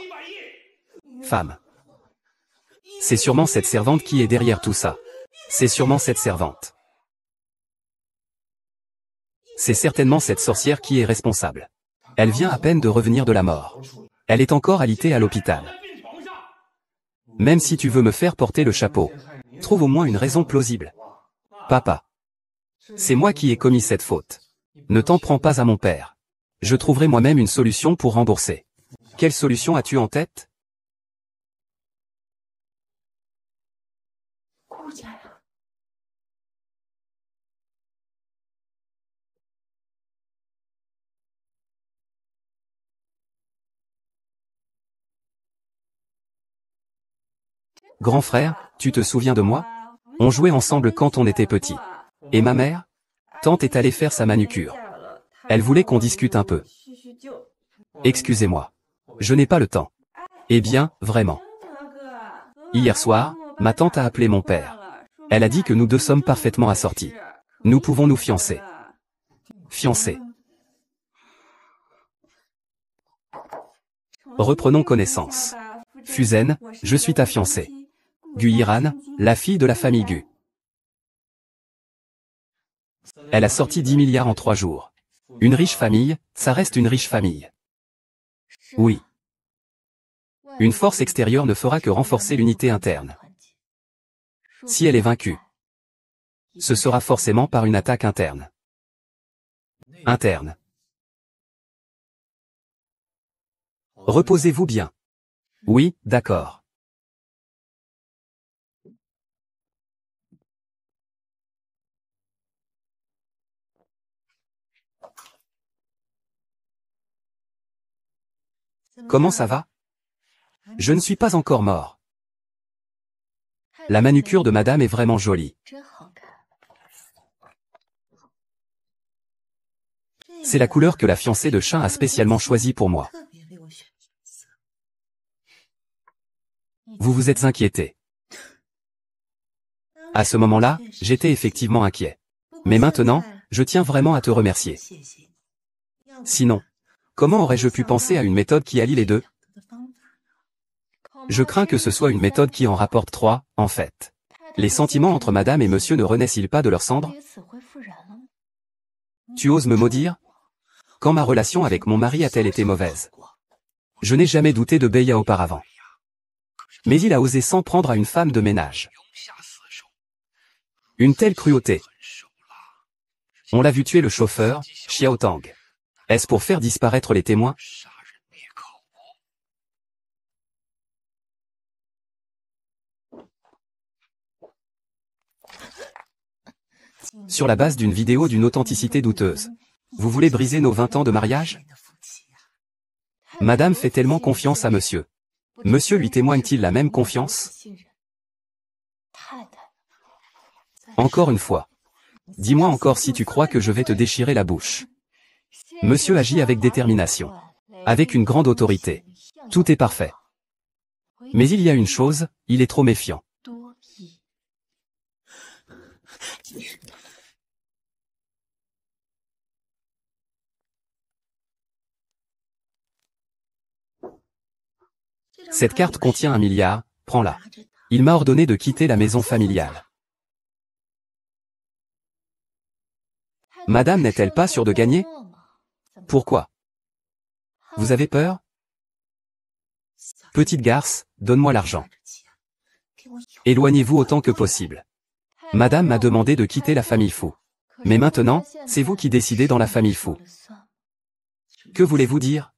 Femme. C'est sûrement cette servante qui est derrière tout ça. C'est sûrement cette servante. C'est certainement cette sorcière qui est responsable. Elle vient à peine de revenir de la mort. Elle est encore alitée à l'hôpital. Même si tu veux me faire porter le chapeau, trouve au moins une raison plausible. Papa. C'est moi qui ai commis cette faute. Ne t'en prends pas à mon père. Je trouverai moi-même une solution pour rembourser. Quelle solution as-tu en tête? Grand frère, tu te souviens de moi? On jouait ensemble quand on était petit. Et ma mère? Tante est allée faire sa manucure. Elle voulait qu'on discute un peu. Excusez-moi. Je n'ai pas le temps. Eh bien, vraiment. Hier soir, ma tante a appelé mon père. Elle a dit que nous deux sommes parfaitement assortis. Nous pouvons nous fiancer. Fiancés. Reprenons connaissance. Fuzen, je suis ta fiancée. Guiran, la fille de la famille Gu. Elle a sorti 10 milliards en 3 jours. Une riche famille, ça reste une riche famille. Oui. Une force extérieure ne fera que renforcer l'unité interne. Si elle est vaincue, ce sera forcément par une attaque interne. Interne. Reposez-vous bien. Oui, d'accord. Comment ça va? Je ne suis pas encore mort. La manucure de madame est vraiment jolie. C'est la couleur que la fiancée de Chin a spécialement choisie pour moi. Vous vous êtes inquiété. À ce moment-là, j'étais effectivement inquiet. Mais maintenant, je tiens vraiment à te remercier. Sinon, comment aurais-je pu penser à une méthode qui allie les deux? Je crains que ce soit une méthode qui en rapporte 3, en fait. Les sentiments entre madame et monsieur ne renaissent-ils pas de leurs cendres? Tu oses me maudire? Quand ma relation avec mon mari a-t-elle été mauvaise? Je n'ai jamais douté de Beya auparavant. Mais il a osé s'en prendre à une femme de ménage. Une telle cruauté. On l'a vu tuer le chauffeur, Xiao Tang. Est-ce pour faire disparaître les témoins? Sur la base d'une vidéo d'une authenticité douteuse. Vous voulez briser nos 20 ans de mariage? Madame fait tellement confiance à monsieur. Monsieur lui témoigne-t-il la même confiance? Encore une fois. Dis-moi encore si tu crois que je vais te déchirer la bouche. Monsieur agit avec détermination. Avec une grande autorité. Tout est parfait. Mais il y a une chose, il est trop méfiant. Cette carte contient 1 milliard, prends-la. Il m'a ordonné de quitter la maison familiale. Madame n'est-elle pas sûre de gagner? Pourquoi? Vous avez peur? Petite garce, donne-moi l'argent. Éloignez-vous autant que possible. Madame m'a demandé de quitter la famille Fu. Mais maintenant, c'est vous qui décidez dans la famille Fu. Que voulez-vous dire?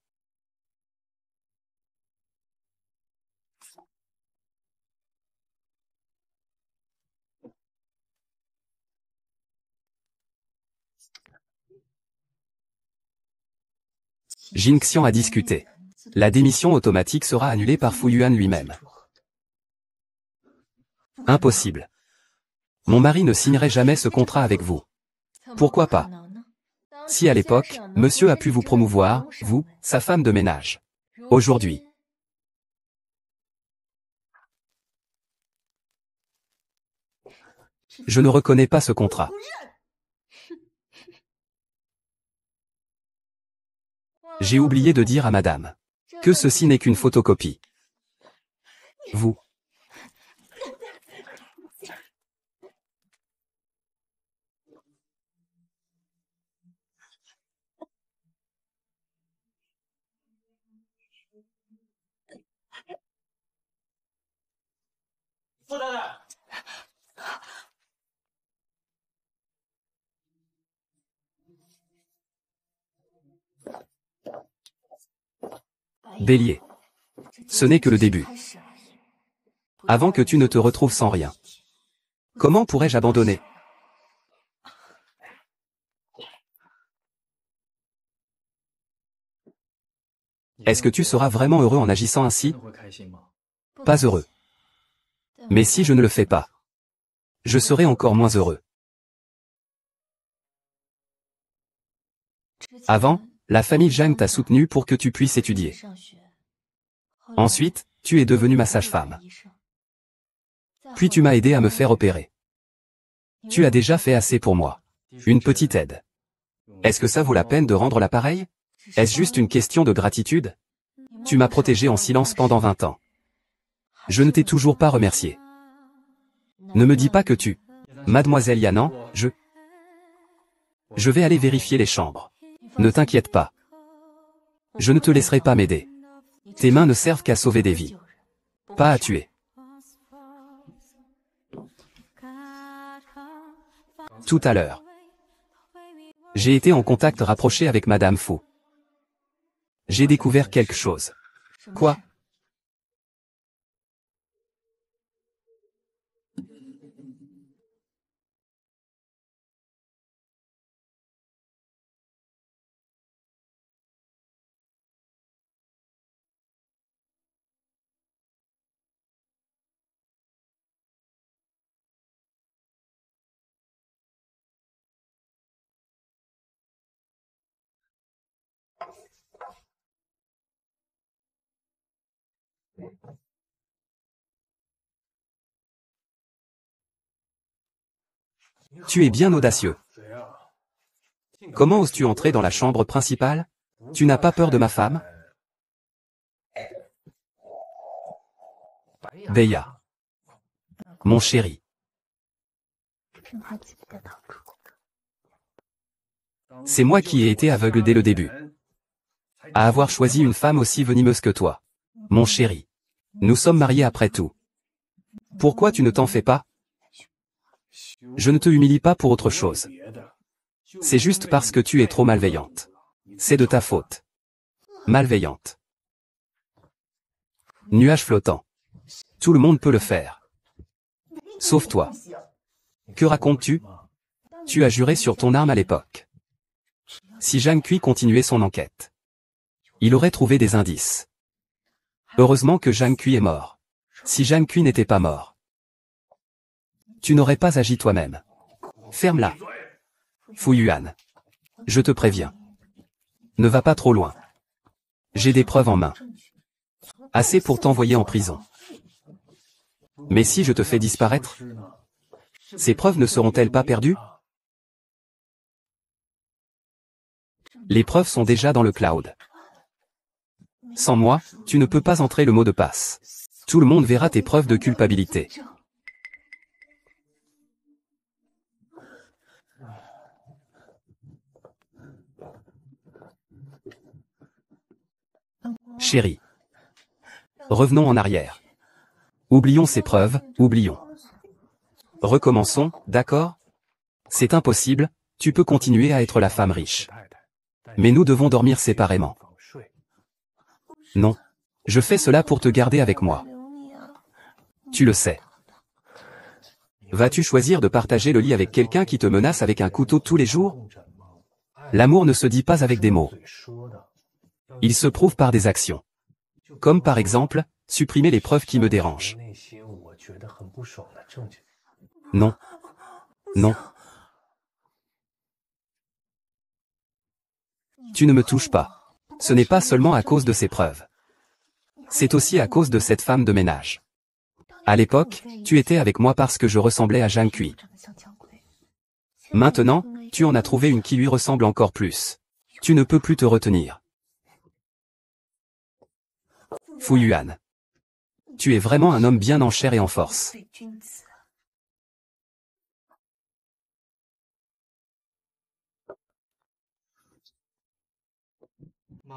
Jingxian a discuté. La démission automatique sera annulée par Fu Yuan lui-même. Impossible. Mon mari ne signerait jamais ce contrat avec vous. Pourquoi pas? Si à l'époque, monsieur a pu vous promouvoir, vous, sa femme de ménage. Aujourd'hui. Je ne reconnais pas ce contrat. J'ai oublié de dire à madame que ceci n'est qu'une photocopie. Vous. Bélier. Ce n'est que le début. Avant que tu ne te retrouves sans rien. Comment pourrais-je abandonner? Est-ce que tu seras vraiment heureux en agissant ainsi? Pas heureux. Mais si je ne le fais pas, je serai encore moins heureux. Avant, la famille Zhang t'a soutenu pour que tu puisses étudier. Ensuite, tu es devenu ma sage-femme. Puis tu m'as aidé à me faire opérer. Tu as déjà fait assez pour moi. Une petite aide. Est-ce que ça vaut la peine de rendre l'appareil? Est-ce juste une question de gratitude? Tu m'as protégé en silence pendant 20 ans. Je ne t'ai toujours pas remercié. Ne me dis pas que tu... Mademoiselle Yanan, je vais aller vérifier les chambres. Ne t'inquiète pas. Je ne te laisserai pas m'aider. Tes mains ne servent qu'à sauver des vies. Pas à tuer. Tout à l'heure. J'ai été en contact rapproché avec Madame Fu. J'ai découvert quelque chose. Quoi? Tu es bien audacieux. Comment oses-tu entrer dans la chambre principale? Tu n'as pas peur de ma femme? Beya. Mon chéri. C'est moi qui ai été aveugle dès le début. À avoir choisi une femme aussi venimeuse que toi. Mon chéri. Nous sommes mariés après tout. Pourquoi tu ne t'en fais pas? Je ne te humilie pas pour autre chose. C'est juste parce que tu es trop malveillante. C'est de ta faute. Malveillante. Nuage flottant. Tout le monde peut le faire. Sauf toi. Que racontes-tu? Tu as juré sur ton arme à l'époque. Si Zhang Kui continuait son enquête, il aurait trouvé des indices. Heureusement que Zhang Kui est mort. Si Zhang Kui n'était pas mort, tu n'aurais pas agi toi-même. Ferme-la. Fu Yuan. Je te préviens. Ne va pas trop loin. J'ai des preuves en main. Assez pour t'envoyer en prison. Mais si je te fais disparaître, ces preuves ne seront-elles pas perdues? Les preuves sont déjà dans le cloud. Sans moi, tu ne peux pas entrer le mot de passe. Tout le monde verra tes preuves de culpabilité. Chérie. Revenons en arrière. Oublions ces preuves, oublions. Recommençons, d'accord? C'est impossible, tu peux continuer à être la femme riche. Mais nous devons dormir séparément. Non. Je fais cela pour te garder avec moi. Tu le sais. Vas-tu choisir de partager le lit avec quelqu'un qui te menace avec un couteau tous les jours? L'amour ne se dit pas avec des mots. Il se prouve par des actions. Comme par exemple, supprimer les preuves qui me dérangent. Non. Non. Tu ne me touches pas. Ce n'est pas seulement à cause de ces preuves. C'est aussi à cause de cette femme de ménage. À l'époque, tu étais avec moi parce que je ressemblais à Zhang Kui. Maintenant, tu en as trouvé une qui lui ressemble encore plus. Tu ne peux plus te retenir. Fu Yuan. Tu es vraiment un homme bien en chair et en force.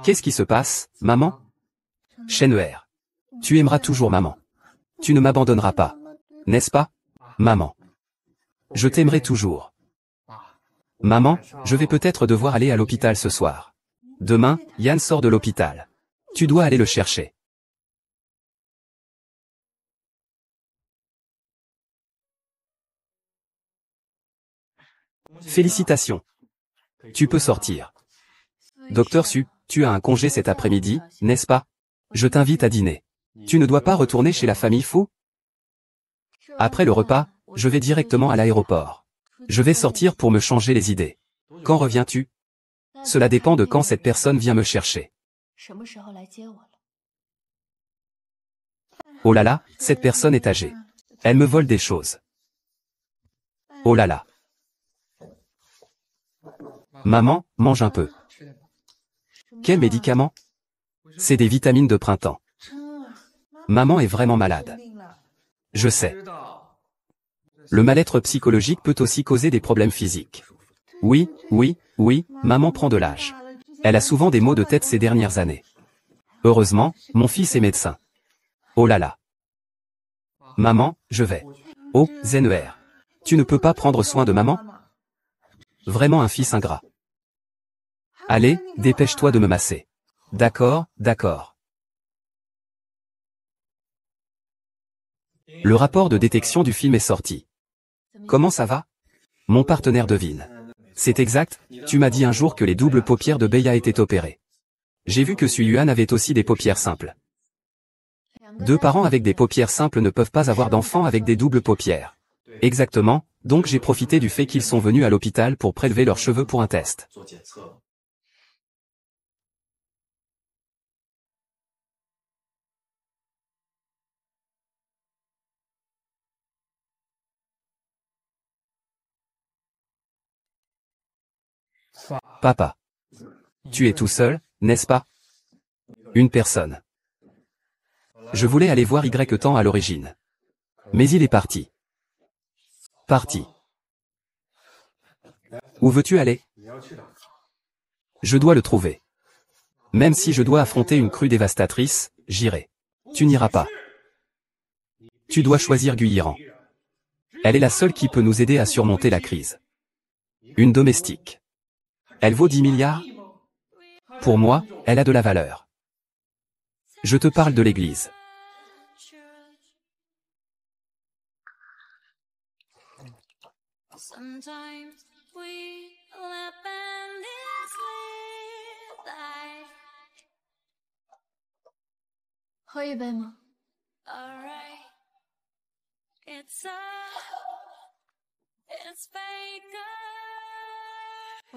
Qu'est-ce qui se passe, maman? Shenhe. Tu aimeras toujours maman. Tu ne m'abandonneras pas. N'est-ce pas? Maman. Je t'aimerai toujours. Maman, je vais peut-être devoir aller à l'hôpital ce soir. Demain, Yan sort de l'hôpital. Tu dois aller le chercher. Félicitations. Tu peux sortir. Docteur Su, tu as un congé cet après-midi, n'est-ce pas? Je t'invite à dîner. Tu ne dois pas retourner chez la famille Fu? Après le repas, je vais directement à l'aéroport. Je vais sortir pour me changer les idées. Quand reviens-tu? Cela dépend de quand cette personne vient me chercher. Oh là là, cette personne est âgée. Elle me vole des choses. Oh là là. Maman, mange un peu. Quel médicament? C'est des vitamines de printemps. Maman est vraiment malade. Je sais. Le mal-être psychologique peut aussi causer des problèmes physiques. Oui, oui, oui, maman prend de l'âge. Elle a souvent des maux de tête ces dernières années. Heureusement, mon fils est médecin. Oh là là. Maman, je vais. Oh, Zhenhe. Tu ne peux pas prendre soin de maman? Vraiment un fils ingrat. Allez, dépêche-toi de me masser. D'accord, d'accord. Le rapport de détection du film est sorti. Comment ça va? Mon partenaire devine. C'est exact, tu m'as dit un jour que les doubles paupières de Beia étaient opérées. J'ai vu que Su Yuan avait aussi des paupières simples. Deux parents avec des paupières simples ne peuvent pas avoir d'enfants avec des doubles paupières. Exactement, donc j'ai profité du fait qu'ils sont venus à l'hôpital pour prélever leurs cheveux pour un test. Papa. Tu es tout seul, n'est-ce pas? Une personne. Je voulais aller voir Y temps à l'origine. Mais il est parti. Parti. Où veux-tu aller? Je dois le trouver. Même si je dois affronter une crue dévastatrice, j'irai. Tu n'iras pas. Tu dois choisir Guyiran. Elle est la seule qui peut nous aider à surmonter la crise. Une domestique. Elle vaut 10 milliards? Pour moi, elle a de la valeur. Je te parle de l'Église.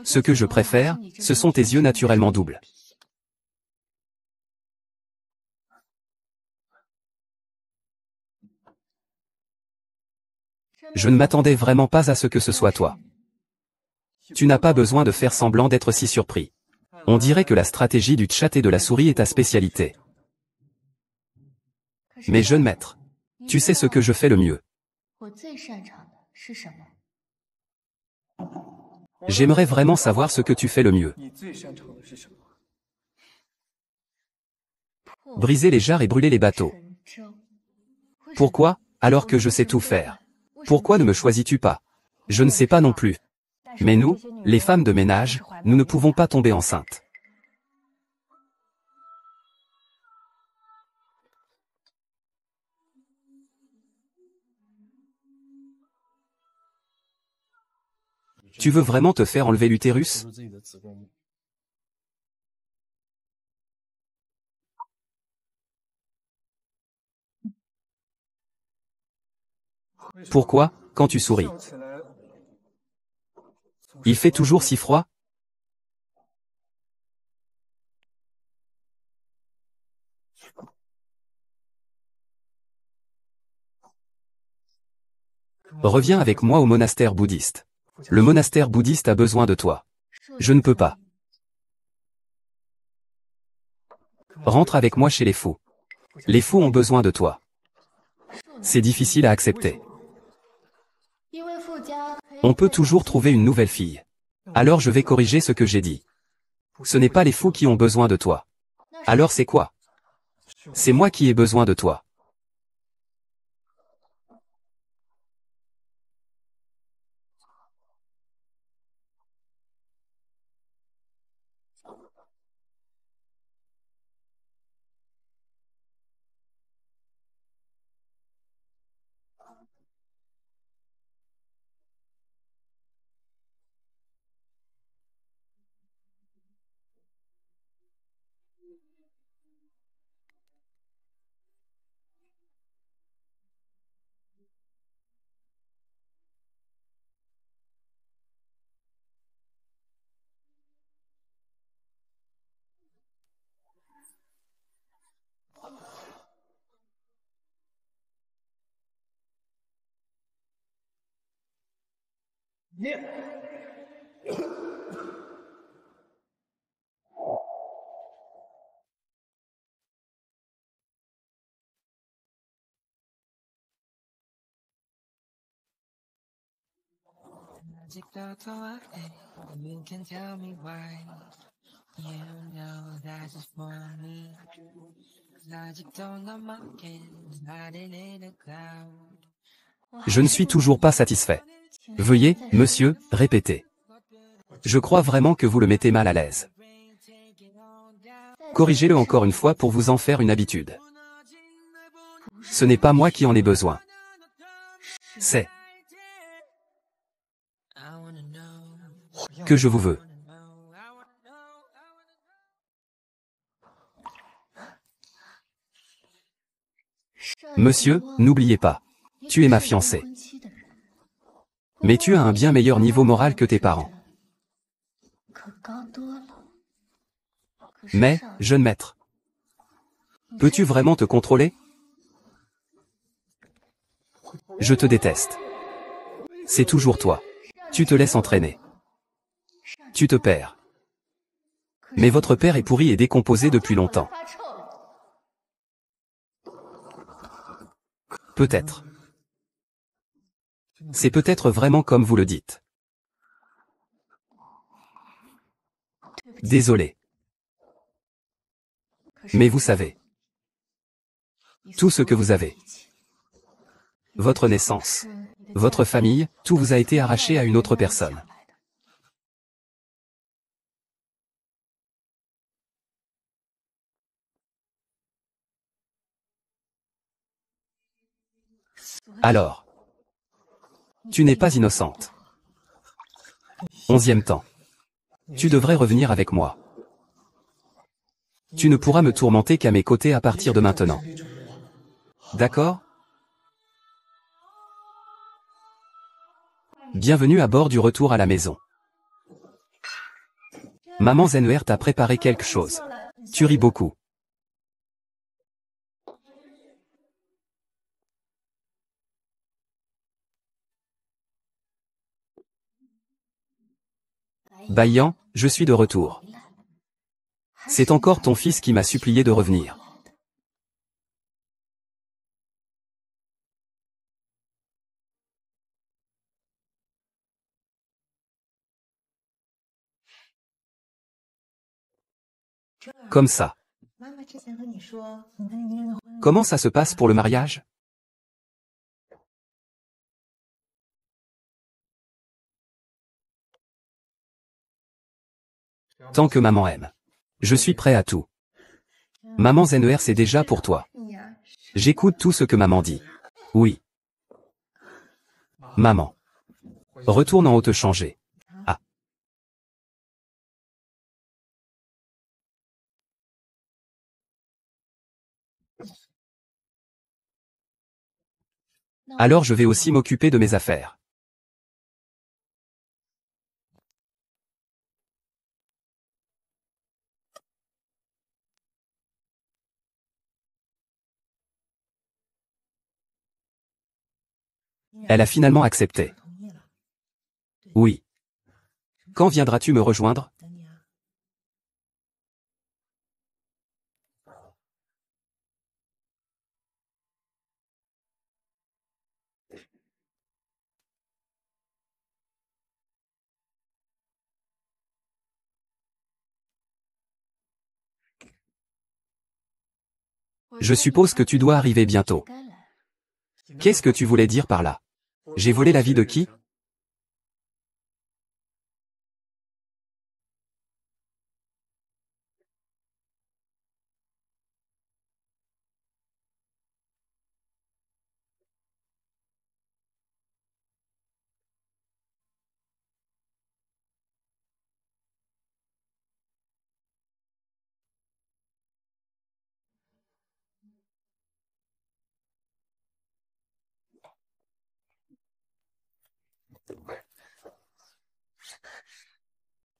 Ce que je préfère, ce sont tes yeux naturellement doubles. Je ne m'attendais vraiment pas à ce que ce soit toi. Tu n'as pas besoin de faire semblant d'être si surpris. On dirait que la stratégie du chat et de la souris est ta spécialité. Mais jeune maître, tu sais ce que je fais le mieux. J'aimerais vraiment savoir ce que tu fais le mieux. Briser les jarres et brûler les bateaux. Pourquoi, alors que je sais tout faire? Pourquoi ne me choisis-tu pas? Je ne sais pas non plus. Mais nous, les femmes de ménage, nous ne pouvons pas tomber enceintes. Tu veux vraiment te faire enlever l'utérus? Pourquoi, quand tu souris? Il fait toujours si froid? Reviens avec moi au monastère bouddhiste. Le monastère bouddhiste a besoin de toi. Je ne peux pas. Rentre avec moi chez les fous. Les fous ont besoin de toi. C'est difficile à accepter. On peut toujours trouver une nouvelle fille. Alors je vais corriger ce que j'ai dit. Ce n'est pas les fous qui ont besoin de toi. Alors c'est quoi? C'est moi qui ai besoin de toi. You can tell me why. You know that it's for me. Logic don't know my kids hiding in a cloud. Je ne suis toujours pas satisfait. Veuillez, monsieur, répéter. Je crois vraiment que vous le mettez mal à l'aise. Corrigez-le encore une fois pour vous en faire une habitude. Ce n'est pas moi qui en ai besoin. C'est que je vous veux. Monsieur, n'oubliez pas. Tu es ma fiancée. Mais tu as un bien meilleur niveau moral que tes parents. Mais, jeune maître, peux-tu vraiment te contrôler? Je te déteste. C'est toujours toi. Tu te laisses entraîner. Tu te perds. Mais votre père est pourri et décomposé depuis longtemps. Peut-être. C'est peut-être vraiment comme vous le dites. Désolé. Mais vous savez. Tout ce que vous avez. Votre naissance. Votre famille, tout vous a été arraché à une autre personne. Alors, tu n'es pas innocente. 11e temps. Tu devrais revenir avec moi. Tu ne pourras me tourmenter qu'à mes côtés à partir de maintenant. D'accord? Bienvenue à bord du retour à la maison. Maman Zenwer t'a préparé quelque chose. Tu ris beaucoup. Bayan, je suis de retour. C'est encore ton fils qui m'a supplié de revenir. Comme ça. Comment ça se passe pour le mariage? Tant que maman aime. Je suis prêt à tout. Maman Zenwer, c'est déjà pour toi. J'écoute tout ce que maman dit. Oui. Maman. Retourne en haut te changer. Ah. Alors je vais aussi m'occuper de mes affaires. Elle a finalement accepté. Oui. Quand viendras-tu me rejoindre? Je suppose que tu dois arriver bientôt. Qu'est-ce que tu voulais dire par là? J'ai volé la vie de qui?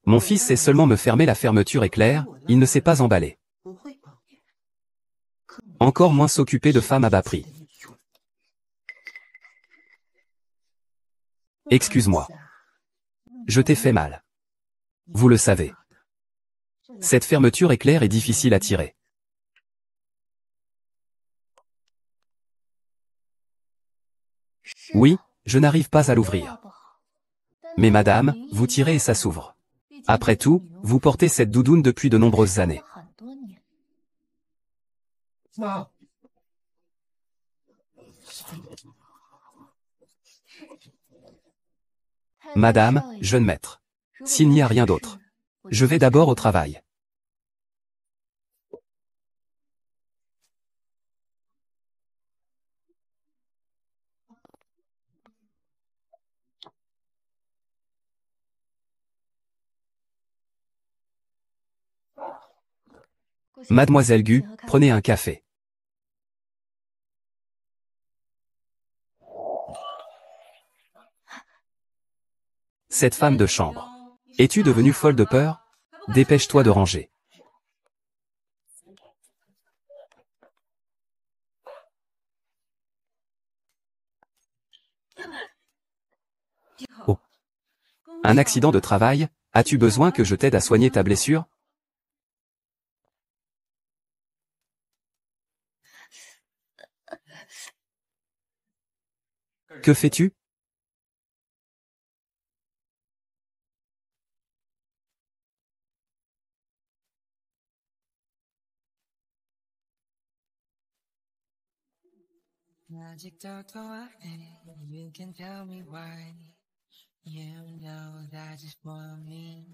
Mon fils sait seulement me fermer, la fermeture est claire, il ne sait pas emballer. Encore moins s'occuper de femmes à bas prix. Excuse-moi. Je t'ai fait mal. Vous le savez. Cette fermeture est claire et difficile à tirer. Oui, je n'arrive pas à l'ouvrir. Mais madame, vous tirez et ça s'ouvre. Après tout, vous portez cette doudoune depuis de nombreuses années. Madame, jeune maître. S'il n'y a rien d'autre. Je vais d'abord au travail. Mademoiselle Gu, prenez un café. Cette femme de chambre. Es-tu devenue folle de peur? Dépêche-toi de ranger. Oh. Un accident de travail? As-tu besoin que je t'aide à soigner ta blessure? Que fais-tu? Magic don't go away. You can tell me why. You know that just for me.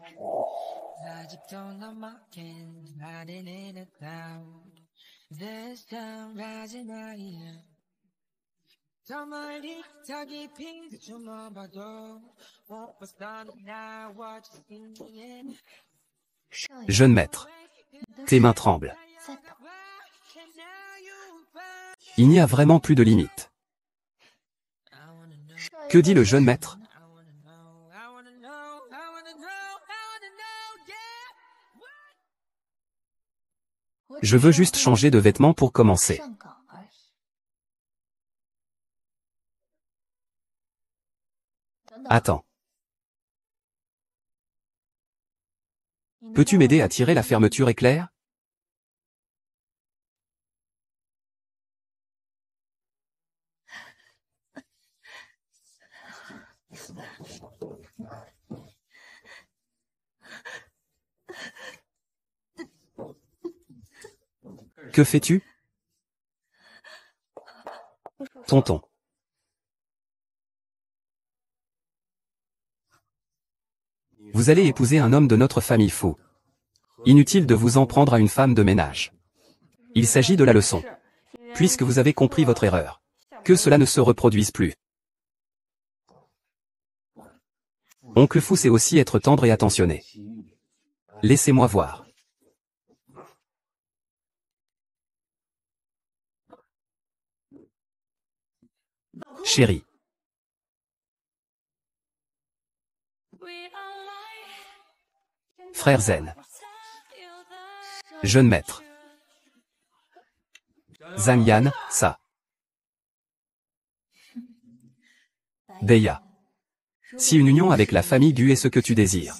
Magic don't know mocking, hiding in a cloud. This time rising higher. Jeune maître. Tes mains tremblent. Il n'y a vraiment plus de limite. Que dit le jeune maître? Je veux juste changer de vêtements pour commencer. Attends. Peux-tu m'aider à tirer la fermeture éclair? Que fais-tu? Tonton. Vous allez épouser un homme de notre famille fou. Inutile de vous en prendre à une femme de ménage. Il s'agit de la leçon. Puisque vous avez compris votre erreur. Que cela ne se reproduise plus. Oncle Fou sait aussi être tendre et attentionné. Laissez-moi voir. Chérie. Frère Zen. Jeune maître. Zhang Yan, ça. Beya. Si une union avec la famille Gu est ce que tu désires,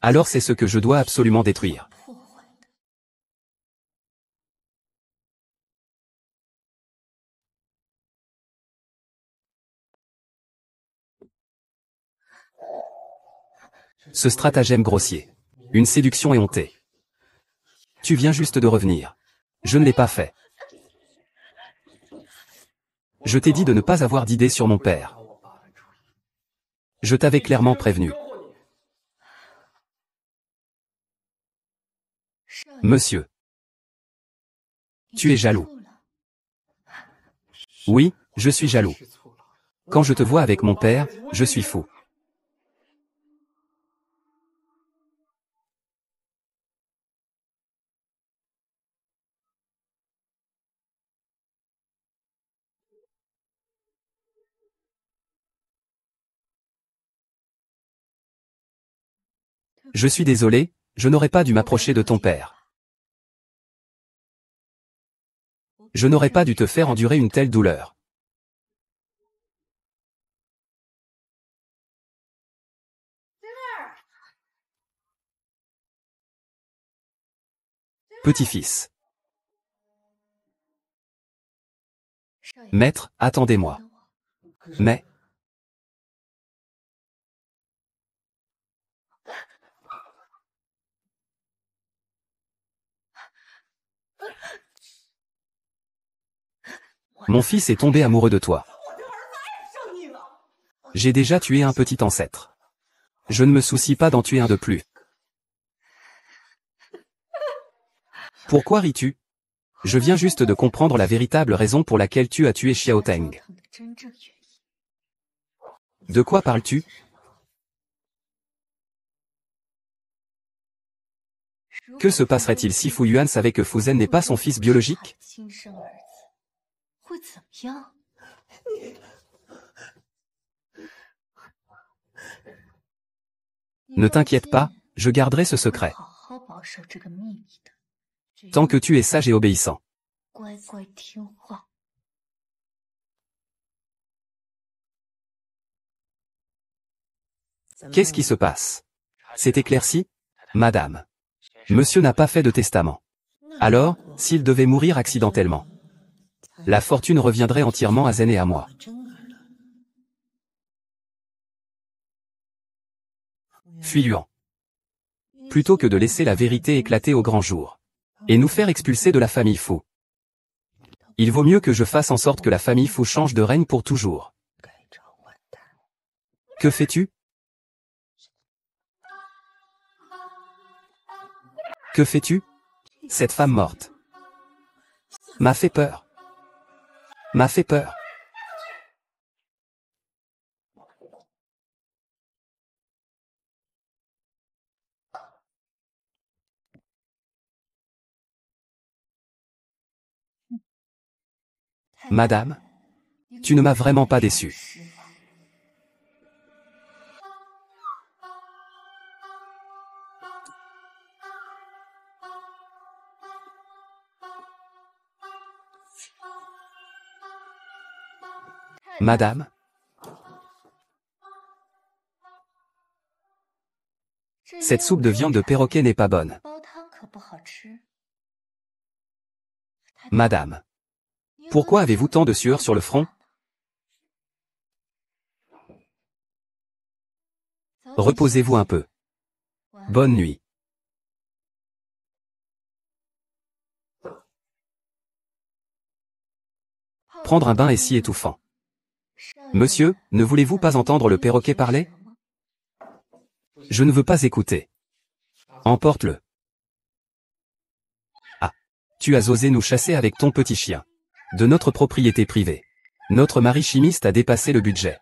alors c'est ce que je dois absolument détruire. Ce stratagème grossier. Une séduction éhontée. Tu viens juste de revenir. Je ne l'ai pas fait. Je t'ai dit de ne pas avoir d'idée sur mon père. Je t'avais clairement prévenu. Monsieur. Tu es jaloux. Oui, je suis jaloux. Quand je te vois avec mon père, je suis fou. Je suis désolé, je n'aurais pas dû m'approcher de ton père. Je n'aurais pas dû te faire endurer une telle douleur. Petit-fils. Maître, attendez-moi. Mais... Mon fils est tombé amoureux de toi. J'ai déjà tué un petit ancêtre. Je ne me soucie pas d'en tuer un de plus. Pourquoi ris-tu? Je viens juste de comprendre la véritable raison pour laquelle tu as tué Xiao Teng. De quoi parles-tu? Que se passerait-il si Fu Yuan savait que Fu Zhen n'est pas son fils biologique? Ne t'inquiète pas, je garderai ce secret. Tant que tu es sage et obéissant. Qu'est-ce qui se passe? C'est éclairci? Madame. Monsieur n'a pas fait de testament. Alors, s'il devait mourir accidentellement, la fortune reviendrait entièrement à Zen et à moi. Fuis-Luan. Plutôt que de laisser la vérité éclater au grand jour. Et nous faire expulser de la famille Fu. Il vaut mieux que je fasse en sorte que la famille Fu change de règne pour toujours. Que fais-tu? Que fais-tu? Cette femme morte m'a fait peur. m'a fait peur. Madame, tu ne m'as vraiment pas déçu. Madame, cette soupe de viande de perroquet n'est pas bonne. Madame, pourquoi avez-vous tant de sueur sur le front? Reposez-vous un peu. Bonne nuit. Prendre un bain est si étouffant. Monsieur, ne voulez-vous pas entendre le perroquet parler? Je ne veux pas écouter. Emporte-le. Ah. Tu as osé nous chasser avec ton petit chien. De notre propriété privée. Notre mari chimiste a dépassé le budget.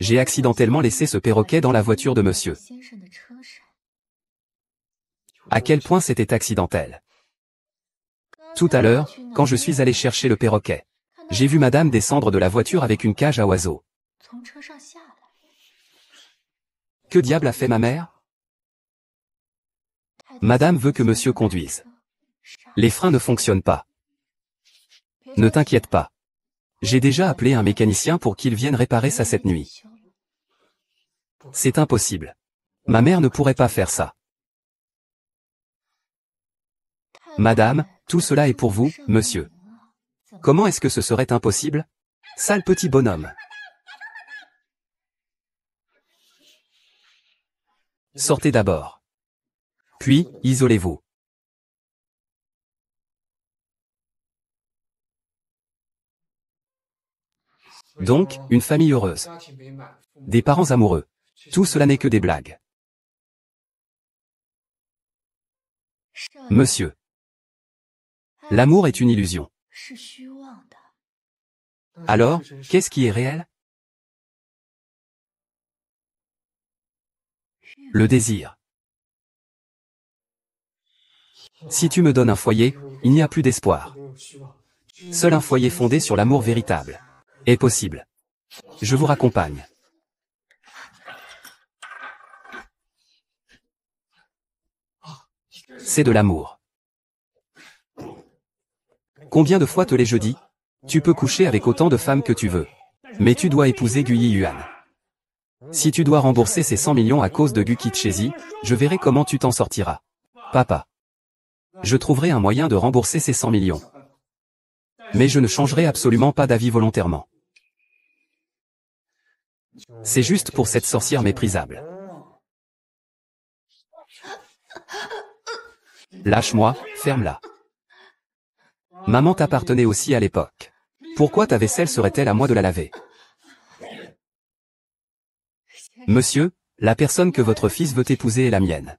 J'ai accidentellement laissé ce perroquet dans la voiture de monsieur. À quel point c'était accidentel. Tout à l'heure, quand je suis allé chercher le perroquet, j'ai vu madame descendre de la voiture avec une cage à oiseaux. Que diable a fait ma mère? Madame veut que monsieur conduise. Les freins ne fonctionnent pas. Ne t'inquiète pas. J'ai déjà appelé un mécanicien pour qu'il vienne réparer ça cette nuit. C'est impossible. Ma mère ne pourrait pas faire ça. Madame, tout cela est pour vous, monsieur. Comment est-ce que ce serait impossible? Sale petit bonhomme. Sortez d'abord. Puis, isolez-vous. Donc, une famille heureuse. Des parents amoureux. Tout cela n'est que des blagues. Monsieur. L'amour est une illusion. Alors, qu'est-ce qui est réel? Le désir. Si tu me donnes un foyer, il n'y a plus d'espoir. Seul un foyer fondé sur l'amour véritable est possible. Je vous raccompagne. C'est de l'amour. Combien de fois te l'ai-je dit? Tu peux coucher avec autant de femmes que tu veux. Mais tu dois épouser Guyi Yuan. Si tu dois rembourser ces 100 millions à cause de Gu Kichezi, je verrai comment tu t'en sortiras. Papa. Je trouverai un moyen de rembourser ces 100 millions. Mais je ne changerai absolument pas d'avis volontairement. C'est juste pour cette sorcière méprisable. Lâche-moi, ferme-la. Maman t'appartenait aussi à l'époque. Pourquoi ta vaisselle serait-elle à moi de la laver? Monsieur, la personne que votre fils veut épouser est la mienne.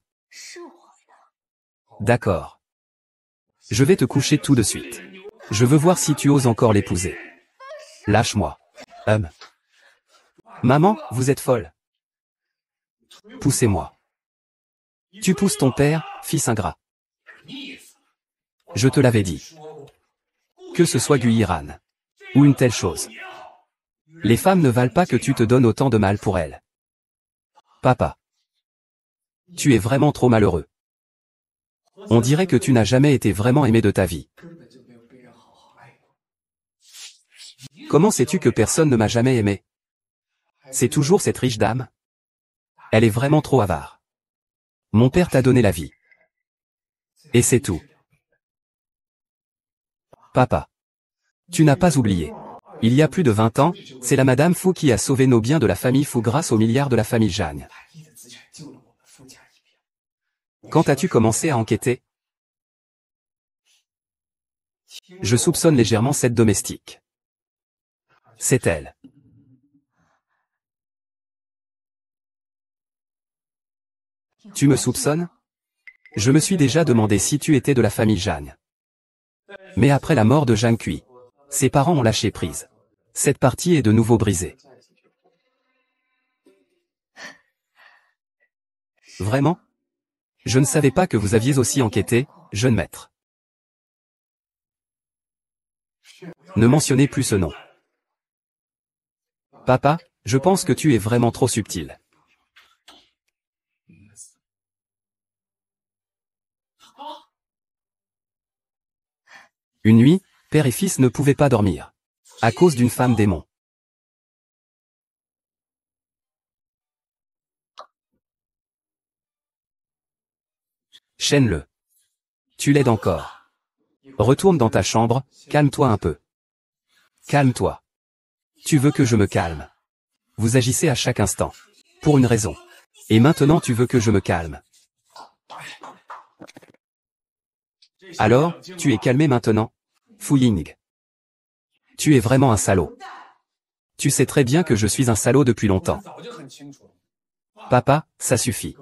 D'accord. Je vais te coucher tout de suite. Je veux voir si tu oses encore l'épouser. Lâche-moi. Maman, vous êtes folle. Poussez-moi. Tu pousses ton père, fils ingrat. Je te l'avais dit. Que ce soit Guyiran. Ou une telle chose. Les femmes ne valent pas que tu te donnes autant de mal pour elles. Papa. Tu es vraiment trop malheureux. On dirait que tu n'as jamais été vraiment aimé de ta vie. Comment sais-tu que personne ne m'a jamais aimé? C'est toujours cette riche dame. Elle est vraiment trop avare. Mon père t'a donné la vie. Et c'est tout. Papa. Tu n'as pas oublié. Il y a plus de 20 ans, c'est la Madame Fu qui a sauvé nos biens de la famille Fu grâce aux milliards de la famille Zhang. Quand as-tu commencé à enquêter? Je soupçonne légèrement cette domestique. C'est elle. Tu me soupçonnes? Je me suis déjà demandé si tu étais de la famille Jeanne. Mais après la mort de Zhang Kui, ses parents ont lâché prise. Cette partie est de nouveau brisée. Vraiment? Je ne savais pas que vous aviez aussi enquêté, jeune maître. Ne mentionnez plus ce nom. Papa, je pense que tu es vraiment trop subtil. Une nuit, père et fils ne pouvaient pas dormir. À cause d'une femme démon. Chaîne-le. Tu l'aides encore. Retourne dans ta chambre, calme-toi un peu. Calme-toi. Tu veux que je me calme. Vous agissez à chaque instant. Pour une raison. Et maintenant tu veux que je me calme. Alors, tu es calmé maintenant? Fu Ying. Tu es vraiment un salaud. Tu sais très bien que je suis un salaud depuis longtemps. Papa, ça suffit.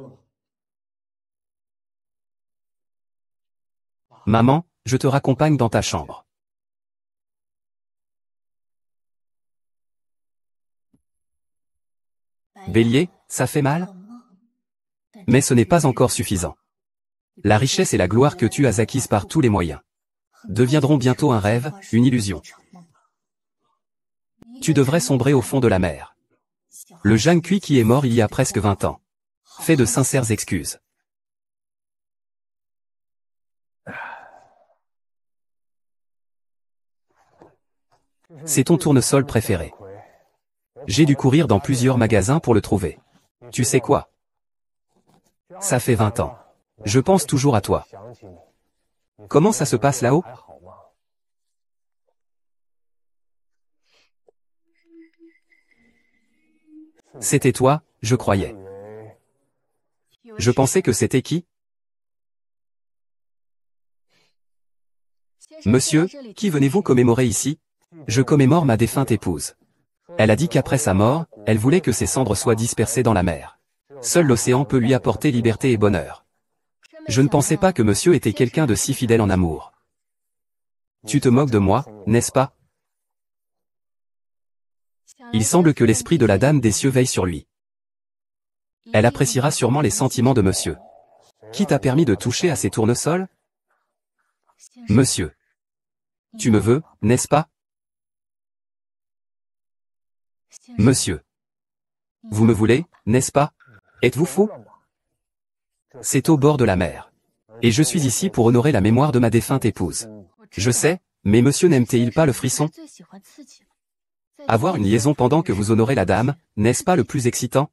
Maman, je te raccompagne dans ta chambre. Bélier, ça fait mal? Mais ce n'est pas encore suffisant. La richesse et la gloire que tu as acquises par tous les moyens deviendront bientôt un rêve, une illusion. Tu devrais sombrer au fond de la mer. Le Zhang Kui qui est mort il y a presque 20 ans fait de sincères excuses. C'est ton tournesol préféré. J'ai dû courir dans plusieurs magasins pour le trouver. Tu sais quoi? Ça fait 20 ans. Je pense toujours à toi. Comment ça se passe là-haut? C'était toi, je croyais. Je pensais que c'était qui? Monsieur, qui venez-vous commémorer ici? Je commémore ma défunte épouse. Elle a dit qu'après sa mort, elle voulait que ses cendres soient dispersées dans la mer. Seul l'océan peut lui apporter liberté et bonheur. Je ne pensais pas que monsieur était quelqu'un de si fidèle en amour. Tu te moques de moi, n'est-ce pas? Il semble que l'esprit de la dame des cieux veille sur lui. Elle appréciera sûrement les sentiments de monsieur. Qui t'a permis de toucher à ces tournesols? Monsieur. Tu me veux, n'est-ce pas? Monsieur. Vous me voulez, n'est-ce pas? Êtes-vous fou? C'est au bord de la mer. Et je suis ici pour honorer la mémoire de ma défunte épouse. Je sais, mais monsieur n'aime-t-il pas le frisson? Avoir une liaison pendant que vous honorez la dame, n'est-ce pas le plus excitant?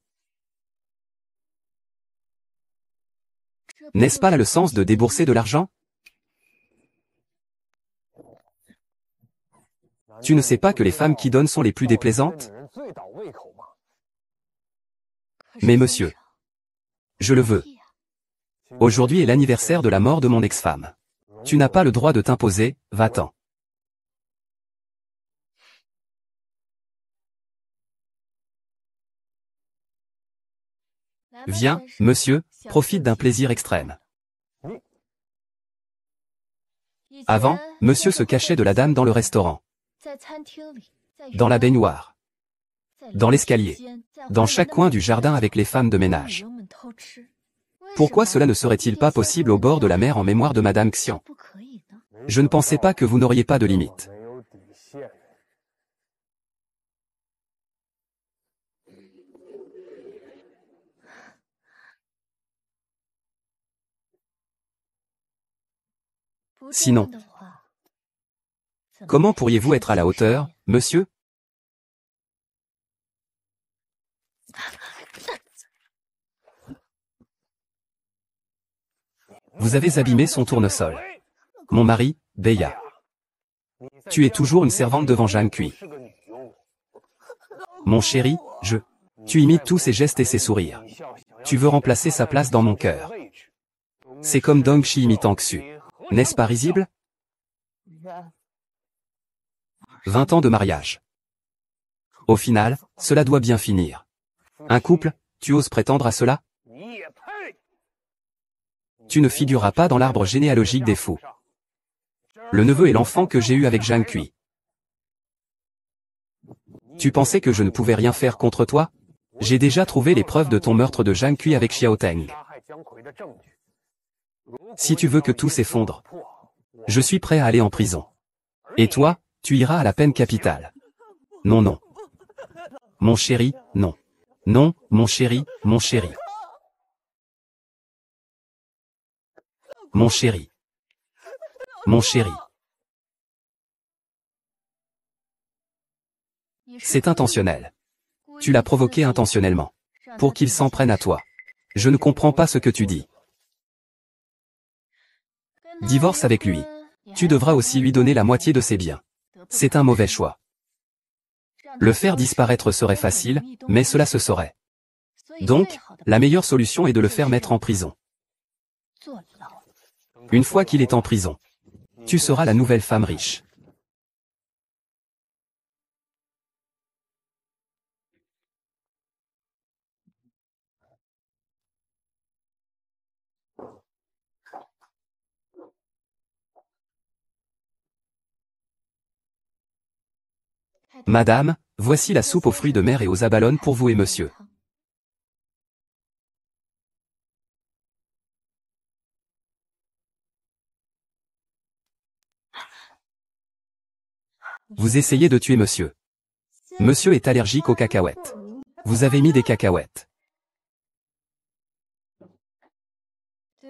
N'est-ce pas là le sens de débourser de l'argent? Tu ne sais pas que les femmes qui donnent sont les plus déplaisantes? Mais monsieur, je le veux. Aujourd'hui est l'anniversaire de la mort de mon ex-femme. Tu n'as pas le droit de t'imposer, va-t'en. Viens, monsieur, profite d'un plaisir extrême. Avant, monsieur se cachait de la dame dans le restaurant, dans la baignoire, dans l'escalier, dans chaque coin du jardin avec les femmes de ménage. Pourquoi cela ne serait-il pas possible au bord de la mer en mémoire de Madame Xian? Je ne pensais pas que vous n'auriez pas de limite. Sinon, comment pourriez-vous être à la hauteur, monsieur? Vous avez abîmé son tournesol. Mon mari, Beya. Tu es toujours une servante devant Zhang Kui. Mon chéri, Tu imites tous ses gestes et ses sourires. Tu veux remplacer sa place dans mon cœur. C'est comme Dong Shi imitant Xu. N'est-ce pas risible? 20 ans de mariage. Au final, cela doit bien finir. Un couple, tu oses prétendre à cela? tu ne figureras pas dans l'arbre généalogique des fous. Le neveu est l'enfant que j'ai eu avec Zhang Kui. Tu pensais que je ne pouvais rien faire contre toi? J'ai déjà trouvé les preuves de ton meurtre de Zhang Kui avec Xiao Teng. Si tu veux que tout s'effondre, je suis prêt à aller en prison. Et toi, tu iras à la peine capitale. Non, non. Mon chéri, non. Non, mon chéri, mon chéri. Mon chéri. Mon chéri. C'est intentionnel. Tu l'as provoqué intentionnellement. Pour qu'il s'en prenne à toi. Je ne comprends pas ce que tu dis. Divorce avec lui. Tu devras aussi lui donner la moitié de ses biens. C'est un mauvais choix. Le faire disparaître serait facile, mais cela se saurait. Donc, la meilleure solution est de le faire mettre en prison. Une fois qu'il est en prison, tu seras la nouvelle femme riche. Madame, voici la soupe aux fruits de mer et aux abalones pour vous et monsieur. Vous essayez de tuer monsieur. Monsieur est allergique aux cacahuètes. Vous avez mis des cacahuètes.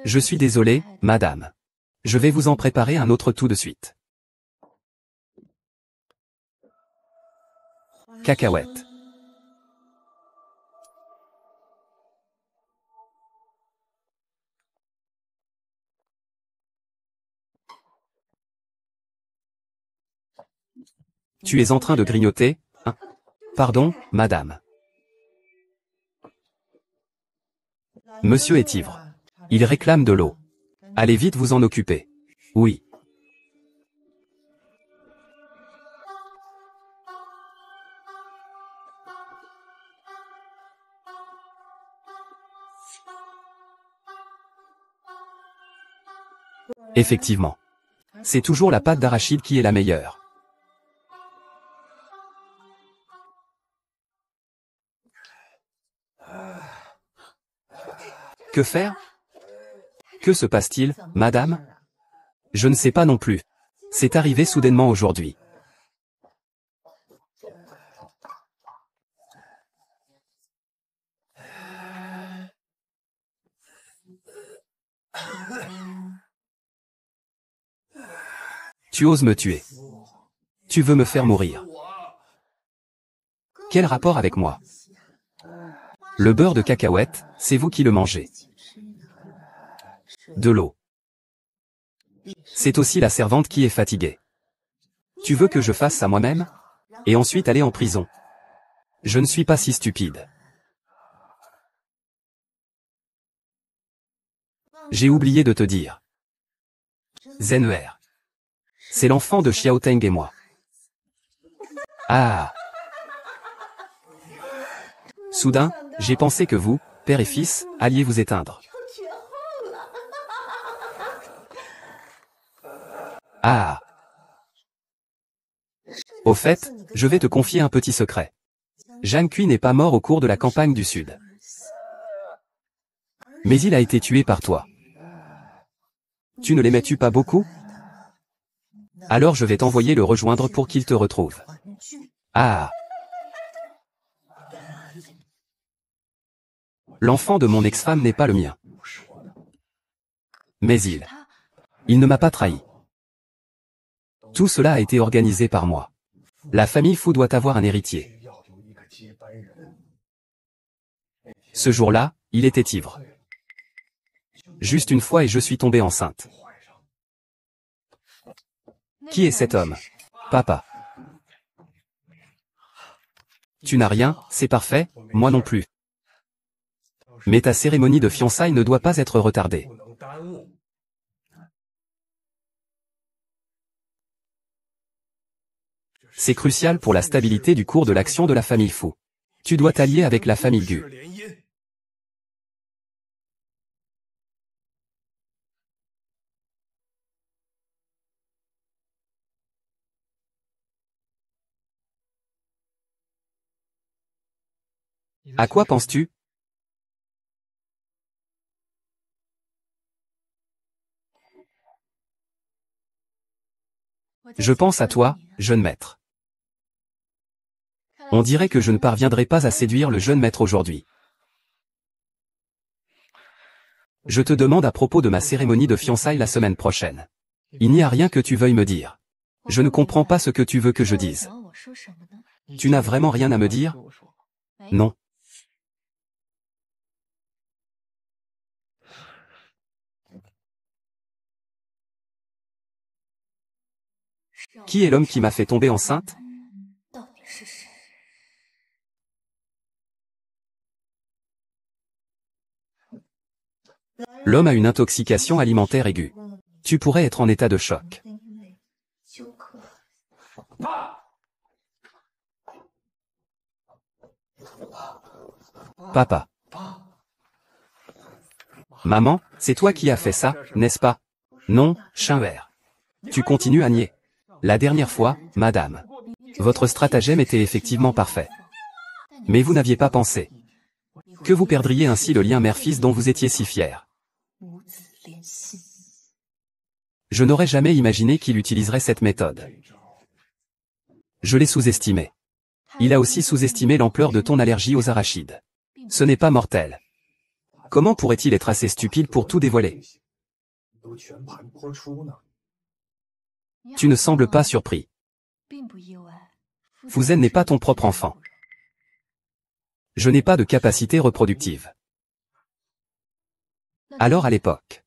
Je suis désolé, madame. Je vais vous en préparer un autre tout de suite. Cacahuètes. Tu es en train de grignoter, hein? Pardon, madame. Monsieur est ivre. Il réclame de l'eau. Allez vite vous en occuper. Oui. Effectivement. C'est toujours la pâte d'arachide qui est la meilleure. Que faire? Que se passe-t-il, madame? Je ne sais pas non plus. C'est arrivé soudainement aujourd'hui. Tu oses me tuer. Tu veux me faire mourir. Quel rapport avec moi? Le beurre de cacahuète, c'est vous qui le mangez. De l'eau. C'est aussi la servante qui est fatiguée. Tu veux que je fasse ça moi-même? Et ensuite aller en prison? Je ne suis pas si stupide. J'ai oublié de te dire. Zener. C'est l'enfant de Xiao Teng et moi. Ah. Soudain, j'ai pensé que vous, père et fils, alliez vous éteindre. Ah. Au fait, je vais te confier un petit secret. Zhang Kui n'est pas mort au cours de la campagne du Sud. Mais il a été tué par toi. Tu ne l'aimais-tu pas beaucoup? Alors je vais t'envoyer le rejoindre pour qu'il te retrouve. Ah. L'enfant de mon ex-femme n'est pas le mien. Mais il ne m'a pas trahi. Tout cela a été organisé par moi. La famille Fu doit avoir un héritier. Ce jour-là, il était ivre. Juste une fois et je suis tombée enceinte. Qui est cet homme? Papa. Tu n'as rien, c'est parfait, moi non plus. Mais ta cérémonie de fiançailles ne doit pas être retardée. C'est crucial pour la stabilité du cours de l'action de la famille Fu. Tu dois t'allier avec la famille Gu. À quoi penses-tu? Je pense à toi, jeune maître. On dirait que je ne parviendrai pas à séduire le jeune maître aujourd'hui. Je te demande à propos de ma cérémonie de fiançailles la semaine prochaine. Il n'y a rien que tu veuilles me dire. Je ne comprends pas ce que tu veux que je dise. Tu n'as vraiment rien à me dire? Non. Qui est l'homme qui m'a fait tomber enceinte? L'homme a une intoxication alimentaire aiguë. Tu pourrais être en état de choc. Papa. Maman, c'est toi qui as fait ça, n'est-ce pas? Non, chien vert. Tu continues à nier. La dernière fois, madame. Votre stratagème était effectivement parfait. Mais vous n'aviez pas pensé que vous perdriez ainsi le lien mère-fils dont vous étiez si fier. Je n'aurais jamais imaginé qu'il utiliserait cette méthode. Je l'ai sous-estimé. Il a aussi sous-estimé l'ampleur de ton allergie aux arachides. Ce n'est pas mortel. Comment pourrait-il être assez stupide pour tout dévoiler? Tu ne sembles pas surpris. Fusen n'est pas ton propre enfant. Je n'ai pas de capacité reproductive. Alors à l'époque.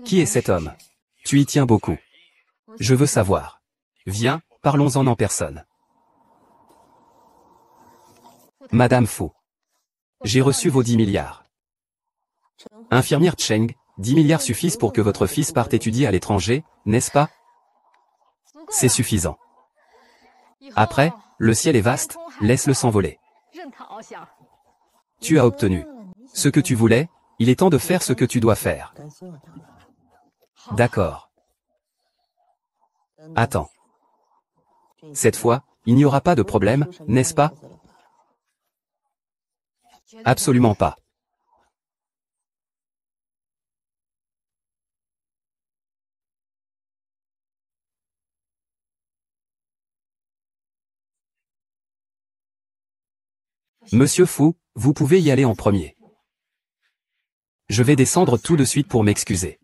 Qui est cet homme? Tu y tiens beaucoup. Je veux savoir. Viens, parlons-en en personne. Madame Fu. J'ai reçu vos 10 milliards. Infirmière Cheng, 10 milliards suffisent pour que votre fils parte étudier à l'étranger, n'est-ce pas? C'est suffisant. Après, le ciel est vaste, laisse-le s'envoler. Tu as obtenu ce que tu voulais, il est temps de faire ce que tu dois faire. D'accord. Attends. Cette fois, il n'y aura pas de problème, n'est-ce pas? Absolument pas. Monsieur Fu, vous pouvez y aller en premier. Je vais descendre tout de suite pour m'excuser.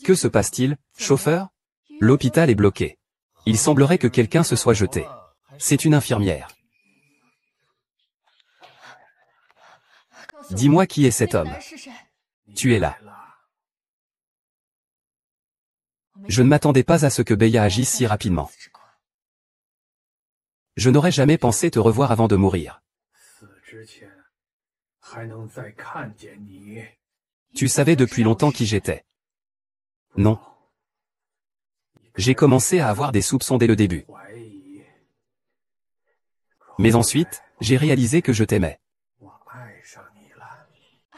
Que se passe-t-il, chauffeur? L'hôpital est bloqué. Il semblerait que quelqu'un se soit jeté. C'est une infirmière. Dis-moi qui est cet homme. Tu es là. Je ne m'attendais pas à ce que Beya agisse si rapidement. Je n'aurais jamais pensé te revoir avant de mourir. Tu savais depuis longtemps qui j'étais. Non. J'ai commencé à avoir des soupçons dès le début. Mais ensuite, j'ai réalisé que je t'aimais.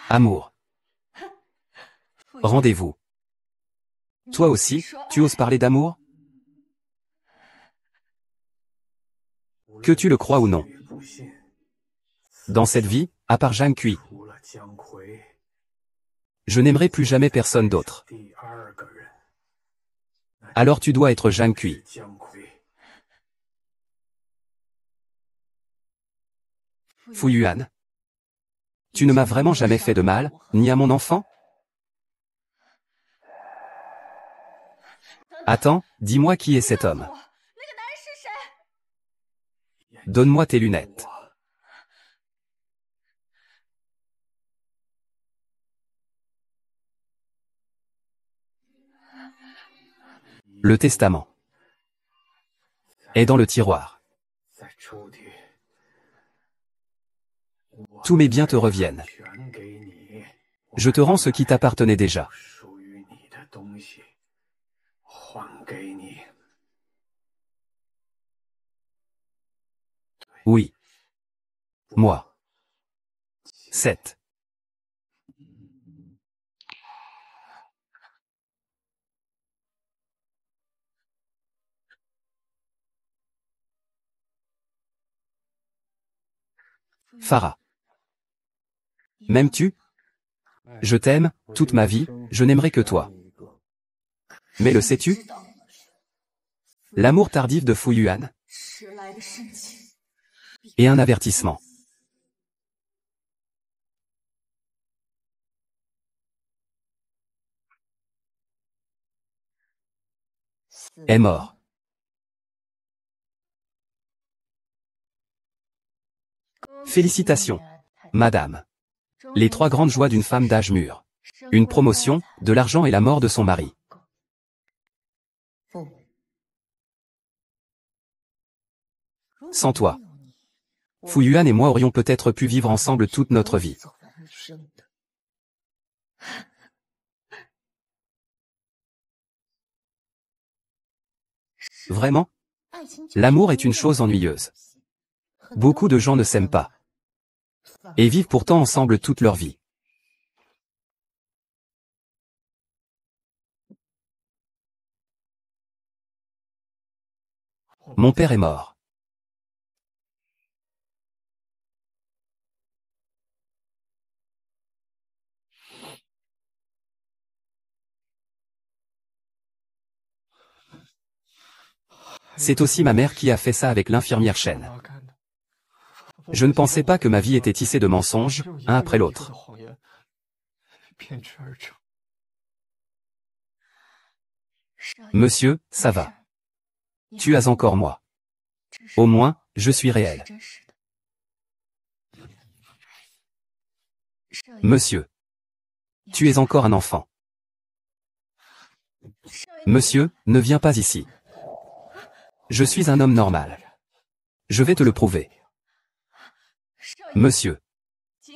Amour. Rendez-vous. Toi aussi, tu oses parler d'amour? Que tu le crois ou non. Dans cette vie, à part Zhang Kui, je n'aimerai plus jamais personne d'autre. Alors tu dois être Zhang Kui. Fu Yuan. Tu ne m'as vraiment jamais fait de mal, ni à mon enfant? Attends, dis-moi qui est cet homme. Donne-moi tes lunettes. Le testament est dans le tiroir. Tous mes biens te reviennent. Je te rends ce qui t'appartenait déjà. Oui. Moi. 7. Farah. M'aimes-tu? Je t'aime, toute ma vie, je n'aimerai que toi. Mais le sais-tu? L'amour tardif de Fu Yuan. Et un avertissement. Est mort. Félicitations, madame. Les 3 grandes joies d'une femme d'âge mûr. Une promotion, de l'argent et la mort de son mari. Sans toi, Fu Yuan et moi aurions peut-être pu vivre ensemble toute notre vie. Vraiment? L'amour est une chose ennuyeuse. Beaucoup de gens ne s'aiment pas. Et vivent pourtant ensemble toute leur vie. Mon père est mort. C'est aussi ma mère qui a fait ça avec l'infirmière Chen. Je ne pensais pas que ma vie était tissée de mensonges, un après l'autre. Monsieur, ça va. Tu as encore moi. Au moins, je suis réel. Monsieur. Tu es encore un enfant. Monsieur, ne viens pas ici. Je suis un homme normal. Je vais te le prouver. Monsieur.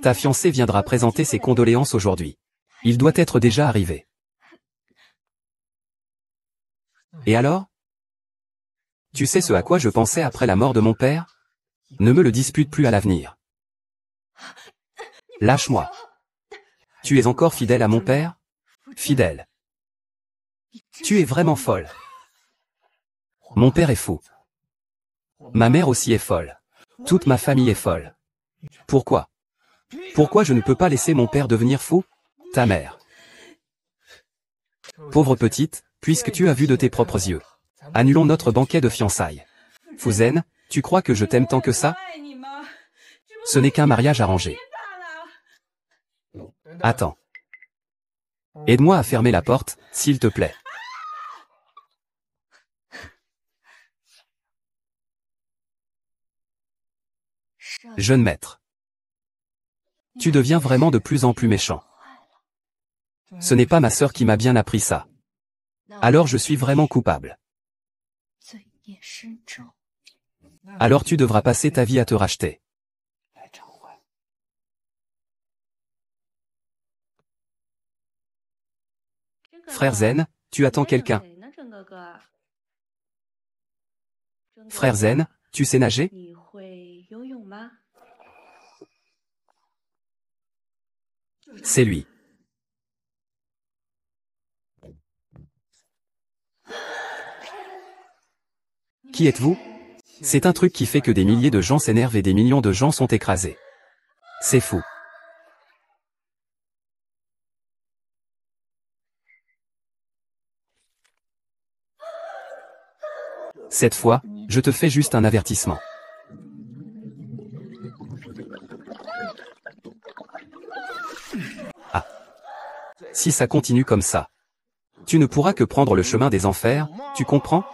Ta fiancée viendra présenter ses condoléances aujourd'hui. Il doit être déjà arrivé. Et alors? Tu sais ce à quoi je pensais après la mort de mon père? Ne me le dispute plus à l'avenir. Lâche-moi. Tu es encore fidèle à mon père? Fidèle. Tu es vraiment folle. Mon père est fou. Ma mère aussi est folle. Toute ma famille est folle. Pourquoi? Pourquoi je ne peux pas laisser mon père devenir fou? Ta mère. Pauvre petite, puisque tu as vu de tes propres yeux. Annulons notre banquet de fiançailles. Fuzen, tu crois que je t'aime tant que ça? Ce n'est qu'un mariage arrangé. Attends. Aide-moi à fermer la porte, s'il te plaît. Jeune maître. Tu deviens vraiment de plus en plus méchant. Ce n'est pas ma sœur qui m'a bien appris ça. Alors je suis vraiment coupable. Alors tu devras passer ta vie à te racheter. Frère Zen, tu attends quelqu'un. Frère Zen, tu sais nager? C'est lui. Qui êtes-vous? C'est un truc qui fait que des milliers de gens s'énervent et des millions de gens sont écrasés. C'est fou. Cette fois, je te fais juste un avertissement. Ah. Si ça continue comme ça, tu ne pourras que prendre le chemin des enfers, tu comprends?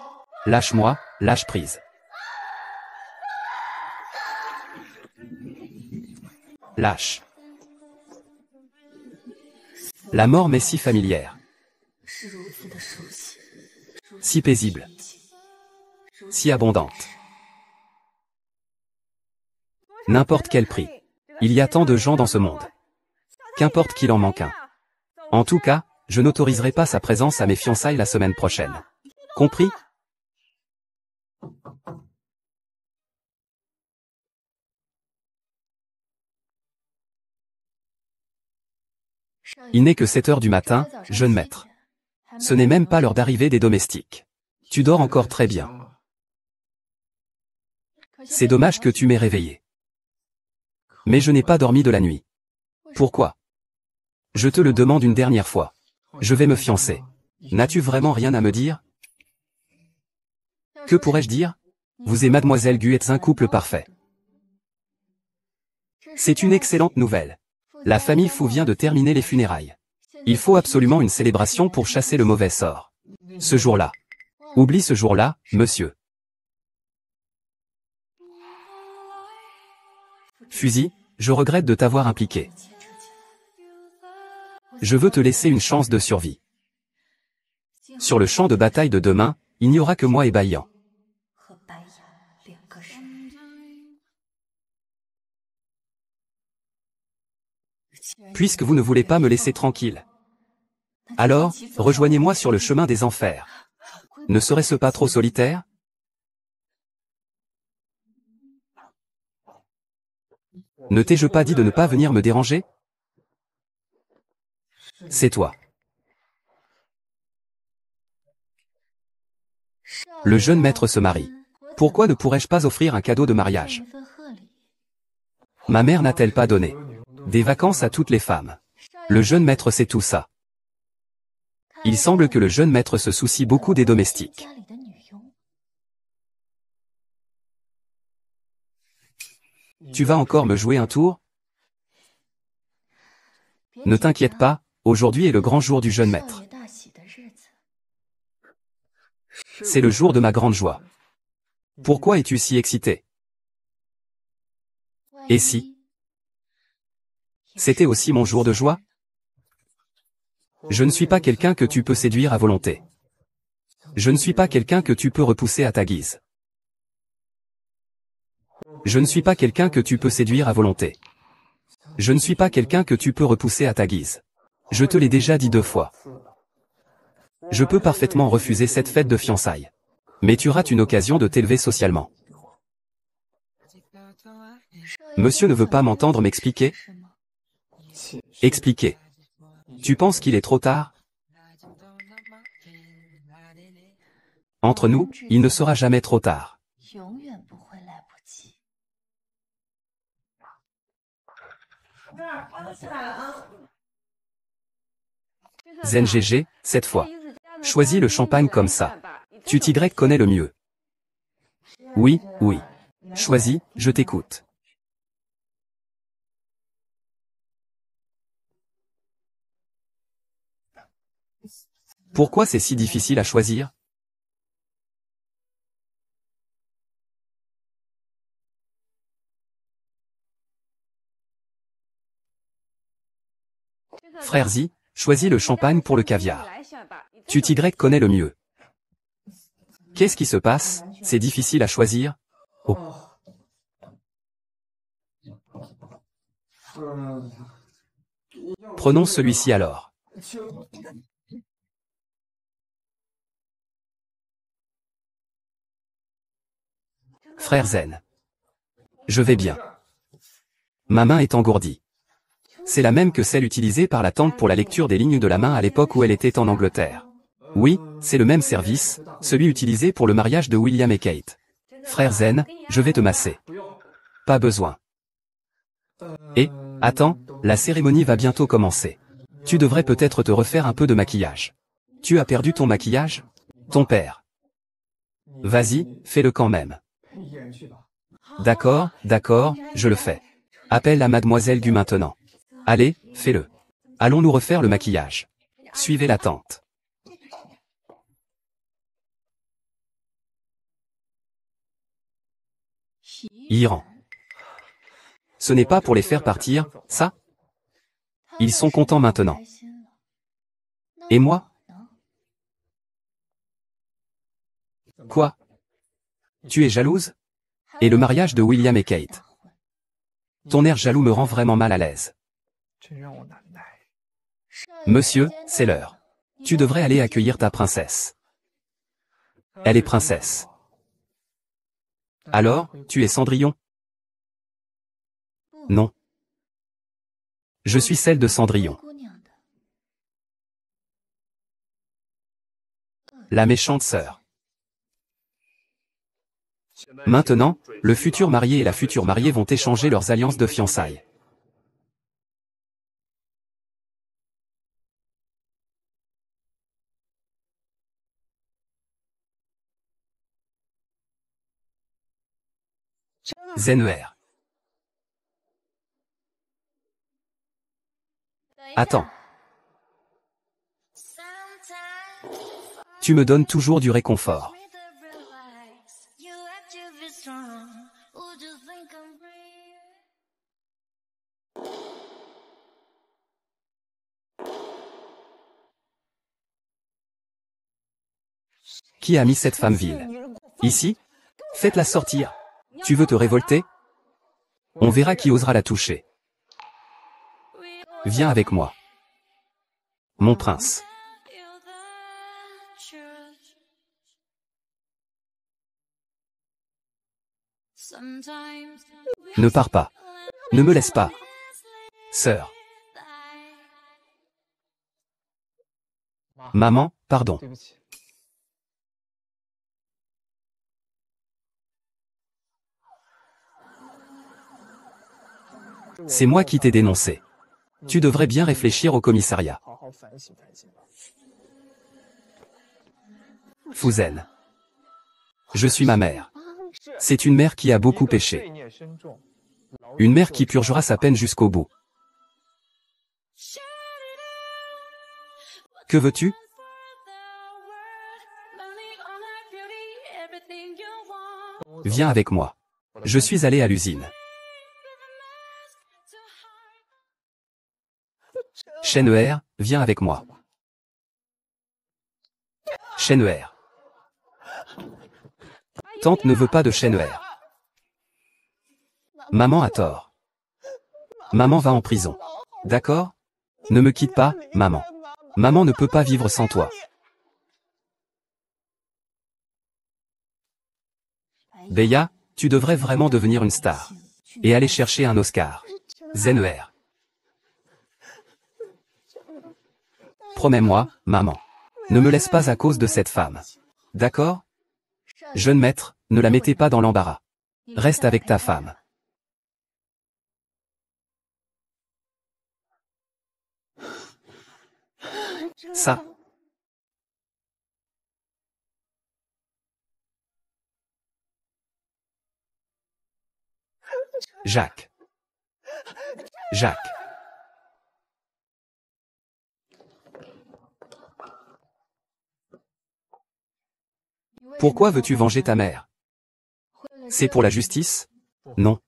Lâche-moi, lâche prise. Lâche. La mort m'est si familière. Si paisible. Si abondante. N'importe quel prix. Il y a tant de gens dans ce monde. Qu'importe qu'il en manque un. En tout cas, je n'autoriserai pas sa présence à mes fiançailles la semaine prochaine. Compris? Il n'est que 7 heures du matin, jeune maître. Ce n'est même pas l'heure d'arrivée des domestiques. Tu dors encore très bien. C'est dommage que tu m'aies réveillé. Mais je n'ai pas dormi de la nuit. Pourquoi? Je te le demande une dernière fois. Je vais me fiancer. N'as-tu vraiment rien à me dire? Que pourrais-je dire? Vous et Mademoiselle Gu êtes un couple parfait. C'est une excellente nouvelle. La famille Fu vient de terminer les funérailles. Il faut absolument une célébration pour chasser le mauvais sort. Ce jour-là. Oublie ce jour-là, monsieur. Fusil, je regrette de t'avoir impliqué. Je veux te laisser une chance de survie. Sur le champ de bataille de demain, il n'y aura que moi et Baiyan. Puisque vous ne voulez pas me laisser tranquille. Alors, rejoignez-moi sur le chemin des enfers. Ne serait-ce pas trop solitaire? Ne t'ai-je pas dit de ne pas venir me déranger? C'est toi. Le jeune maître se marie. Pourquoi ne pourrais-je pas offrir un cadeau de mariage? Ma mère n'a-t-elle pas donné des vacances à toutes les femmes? Le jeune maître sait tout ça. Il semble que le jeune maître se soucie beaucoup des domestiques. Tu vas encore me jouer un tour? Ne t'inquiète pas, aujourd'hui est le grand jour du jeune maître. C'est le jour de ma grande joie. Pourquoi es-tu si excité? Et si c'était aussi mon jour de joie? Je ne suis pas quelqu'un que tu peux séduire à volonté. Je ne suis pas quelqu'un que tu peux repousser à ta guise. Je ne suis pas quelqu'un que tu peux séduire à volonté. Je ne suis pas quelqu'un que tu peux repousser à ta guise. Je te l'ai déjà dit 2 fois. Je peux parfaitement refuser cette fête de fiançailles. Mais tu rates une occasion de t'élever socialement. Monsieur ne veut pas m'entendre m'expliquer? Expliquer. Tu penses qu'il est trop tard? Entre nous, il ne sera jamais trop tard. Zen GG, cette fois. Choisis le champagne comme ça. Tu Y connais le mieux. Oui, oui. Choisis, je t'écoute. Pourquoi c'est si difficile à choisir? Frère Zi, choisis le champagne pour le caviar. Tu Y connais le mieux. Qu'est-ce qui se passe? C'est difficile à choisir? Oh. Prenons celui-ci alors. Frère Zen. Je vais bien. Ma main est engourdie. C'est la même que celle utilisée par la tante pour la lecture des lignes de la main à l'époque où elle était en Angleterre. Oui, c'est le même service, celui utilisé pour le mariage de William et Kate. Frère Zen, je vais te masser. Pas besoin. Et, attends, la cérémonie va bientôt commencer. Tu devrais peut-être te refaire un peu de maquillage. Tu as perdu ton maquillage? Ton père. Vas-y, fais-le quand même. D'accord, d'accord, je le fais. Appelle à Mademoiselle Gu maintenant. Allez, fais-le. Allons nous refaire le maquillage. Suivez la tante. Iran. Ce n'est pas pour les faire partir, ça? Ils sont contents maintenant. Et moi? Quoi? Tu es jalouse? Et le mariage de William et Kate? Ton air jaloux me rend vraiment mal à l'aise. Monsieur, c'est l'heure. Tu devrais aller accueillir ta princesse. Elle est princesse. Alors, tu es Cendrillon? Non. Je suis celle de Cendrillon. La méchante sœur. Maintenant, le futur marié et la future mariée vont échanger leurs alliances de fiançailles. Zener. Attends. Tu me donnes toujours du réconfort. Qui a mis cette femme vile? Ici? Faites-la sortir. Tu veux te révolter? On verra qui osera la toucher. Viens avec moi. Mon prince. Ne pars pas. Ne me laisse pas. Sœur. Maman, pardon. C'est moi qui t'ai dénoncé. Tu devrais bien réfléchir au commissariat. Fuzen. Je suis ma mère. C'est une mère qui a beaucoup péché. Une mère qui purgera sa peine jusqu'au bout. Que veux-tu? Viens avec moi. Je suis allé à l'usine. Shenheer, viens avec moi. Shenheer. Tante ne veut pas de Shenheer. Maman a tort. Maman va en prison. D'accord? Ne me quitte pas, maman. Maman ne peut pas vivre sans toi. Beya, tu devrais vraiment devenir une star. Et aller chercher un Oscar. Zener. Promets-moi, maman. Ne me laisse pas à cause de cette femme. D'accord? Jeune maître, ne la mettez pas dans l'embarras. Reste avec ta femme. Ça. Jacques. Jacques. Pourquoi veux-tu venger ta mère? C'est pour la justice? Non.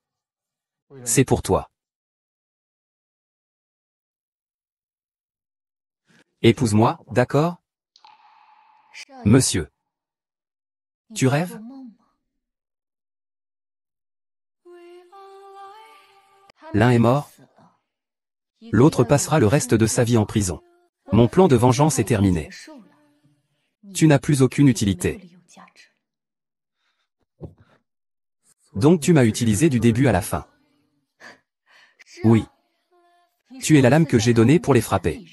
C'est pour toi. Épouse-moi, d'accord? Monsieur. Tu rêves? L'un est mort. L'autre passera le reste de sa vie en prison. Mon plan de vengeance est terminé. Tu n'as plus aucune utilité. Donc tu m'as utilisé du début à la fin. Oui. Tu es la lame que j'ai donnée pour les frapper.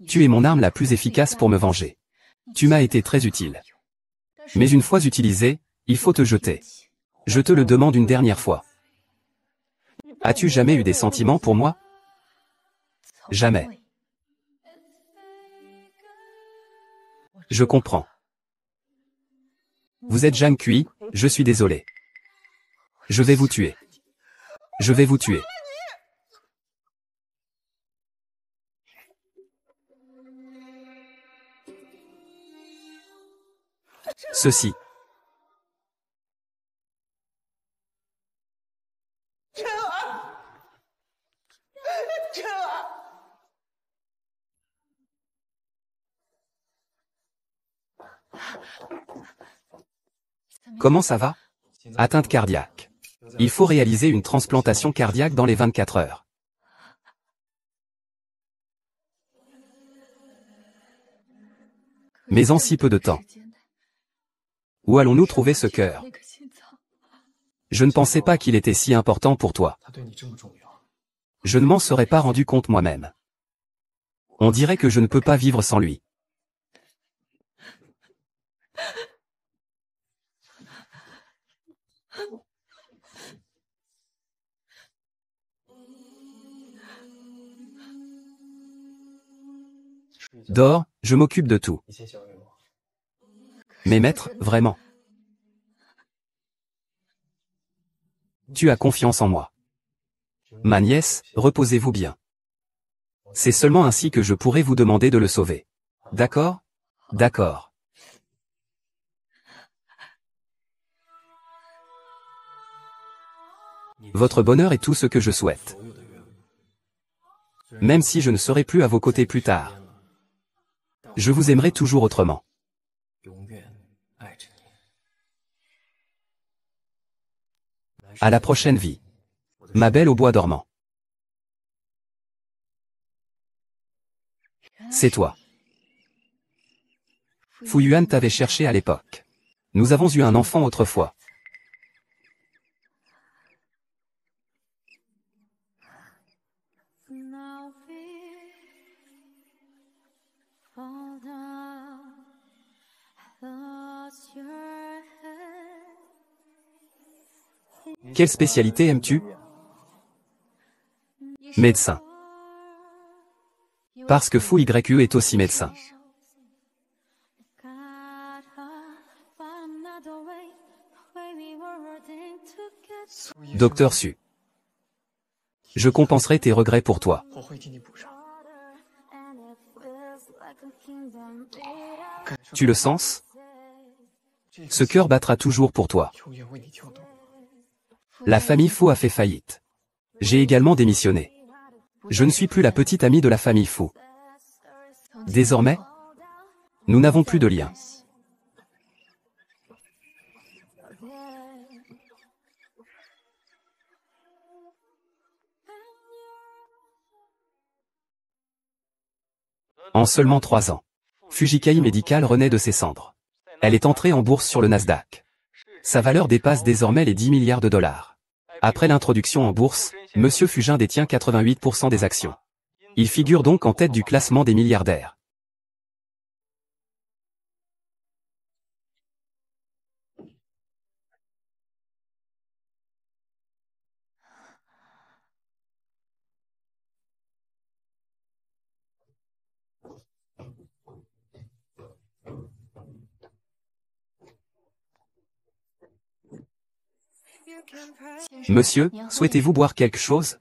Tu es mon arme la plus efficace pour me venger. Tu m'as été très utile. Mais une fois utilisé, il faut te jeter. Je te le demande une dernière fois. As-tu jamais eu des sentiments pour moi? Jamais. Je comprends. Vous êtes Zhang Kui, je suis désolé. Je vais vous tuer. Je vais vous tuer. Ceci. Comment ça va? Atteinte cardiaque. Il faut réaliser une transplantation cardiaque dans les 24 heures. Mais en si peu de temps. Où allons-nous trouver ce cœur? Je ne pensais pas qu'il était si important pour toi. Je ne m'en serais pas rendu compte moi-même. On dirait que je ne peux pas vivre sans lui. Dors, je m'occupe de tout. Mais maître, vraiment. Tu as confiance en moi. Ma nièce, reposez-vous bien. C'est seulement ainsi que je pourrai vous demander de le sauver. D'accord? D'accord. Votre bonheur est tout ce que je souhaite. Même si je ne serai plus à vos côtés plus tard. Je vous aimerai toujours autrement. À la prochaine vie. Ma belle au bois dormant. C'est toi. Fu Yuan t'avait cherché à l'époque. Nous avons eu un enfant autrefois. Quelle spécialité aimes-tu? Médecin. Parce que Fu YU est aussi médecin. Docteur Su. Je compenserai tes regrets pour toi. Tu le sens? Ce cœur battra toujours pour toi. La famille Fu a fait faillite. J'ai également démissionné. Je ne suis plus la petite amie de la famille Fu. Désormais, nous n'avons plus de lien. En seulement 3 ans, Fujikai Medical renaît de ses cendres. Elle est entrée en bourse sur le Nasdaq. Sa valeur dépasse désormais les 10 milliards de dollars. Après l'introduction en bourse, Monsieur Fujin détient 88% des actions. Il figure donc en tête du classement des milliardaires. Monsieur, souhaitez-vous boire quelque chose?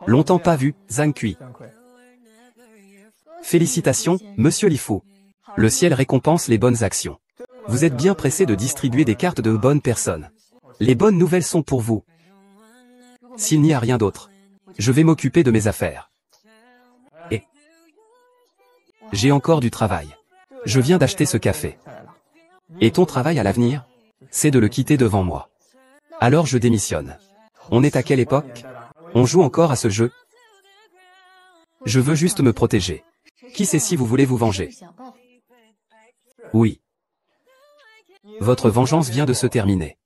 Longtemps pas vu, Zhang Kui. Félicitations, Monsieur Li Fu. Le ciel récompense les bonnes actions. Vous êtes bien pressé de distribuer des cartes de bonnes personnes. Les bonnes nouvelles sont pour vous. S'il n'y a rien d'autre, je vais m'occuper de mes affaires. Et j'ai encore du travail. Je viens d'acheter ce café. Et ton travail à l'avenir, c'est de le quitter devant moi. Alors je démissionne. On est à quelle époque? On joue encore à ce jeu? Je veux juste me protéger. Qui sait si vous voulez vous venger? Oui. Votre vengeance vient de se terminer.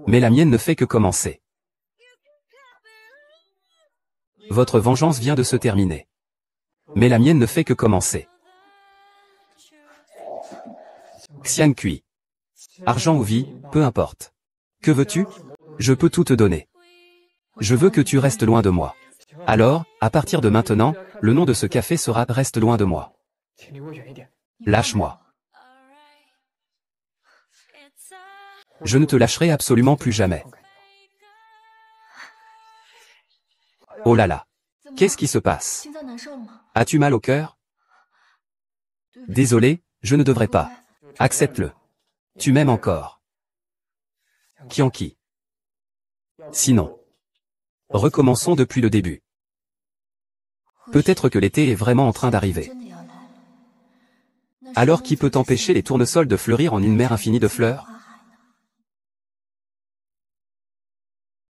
Mais la mienne ne fait que commencer. Votre vengeance vient de se terminer. Mais la mienne ne fait que commencer. Xian Kui. Argent ou vie, peu importe. Que veux-tu? Je peux tout te donner. Je veux que tu restes loin de moi. Alors, à partir de maintenant, le nom de ce café sera « Reste loin de moi ». Lâche-moi. Je ne te lâcherai absolument plus jamais. Oh là là. Qu'est-ce qui se passe? As-tu mal au cœur? Désolé, je ne devrais pas. Accepte-le. Tu m'aimes encore. Kianki. Sinon. Recommençons depuis le début. Peut-être que l'été est vraiment en train d'arriver. Alors qui peut empêcher les tournesols de fleurir en une mer infinie de fleurs?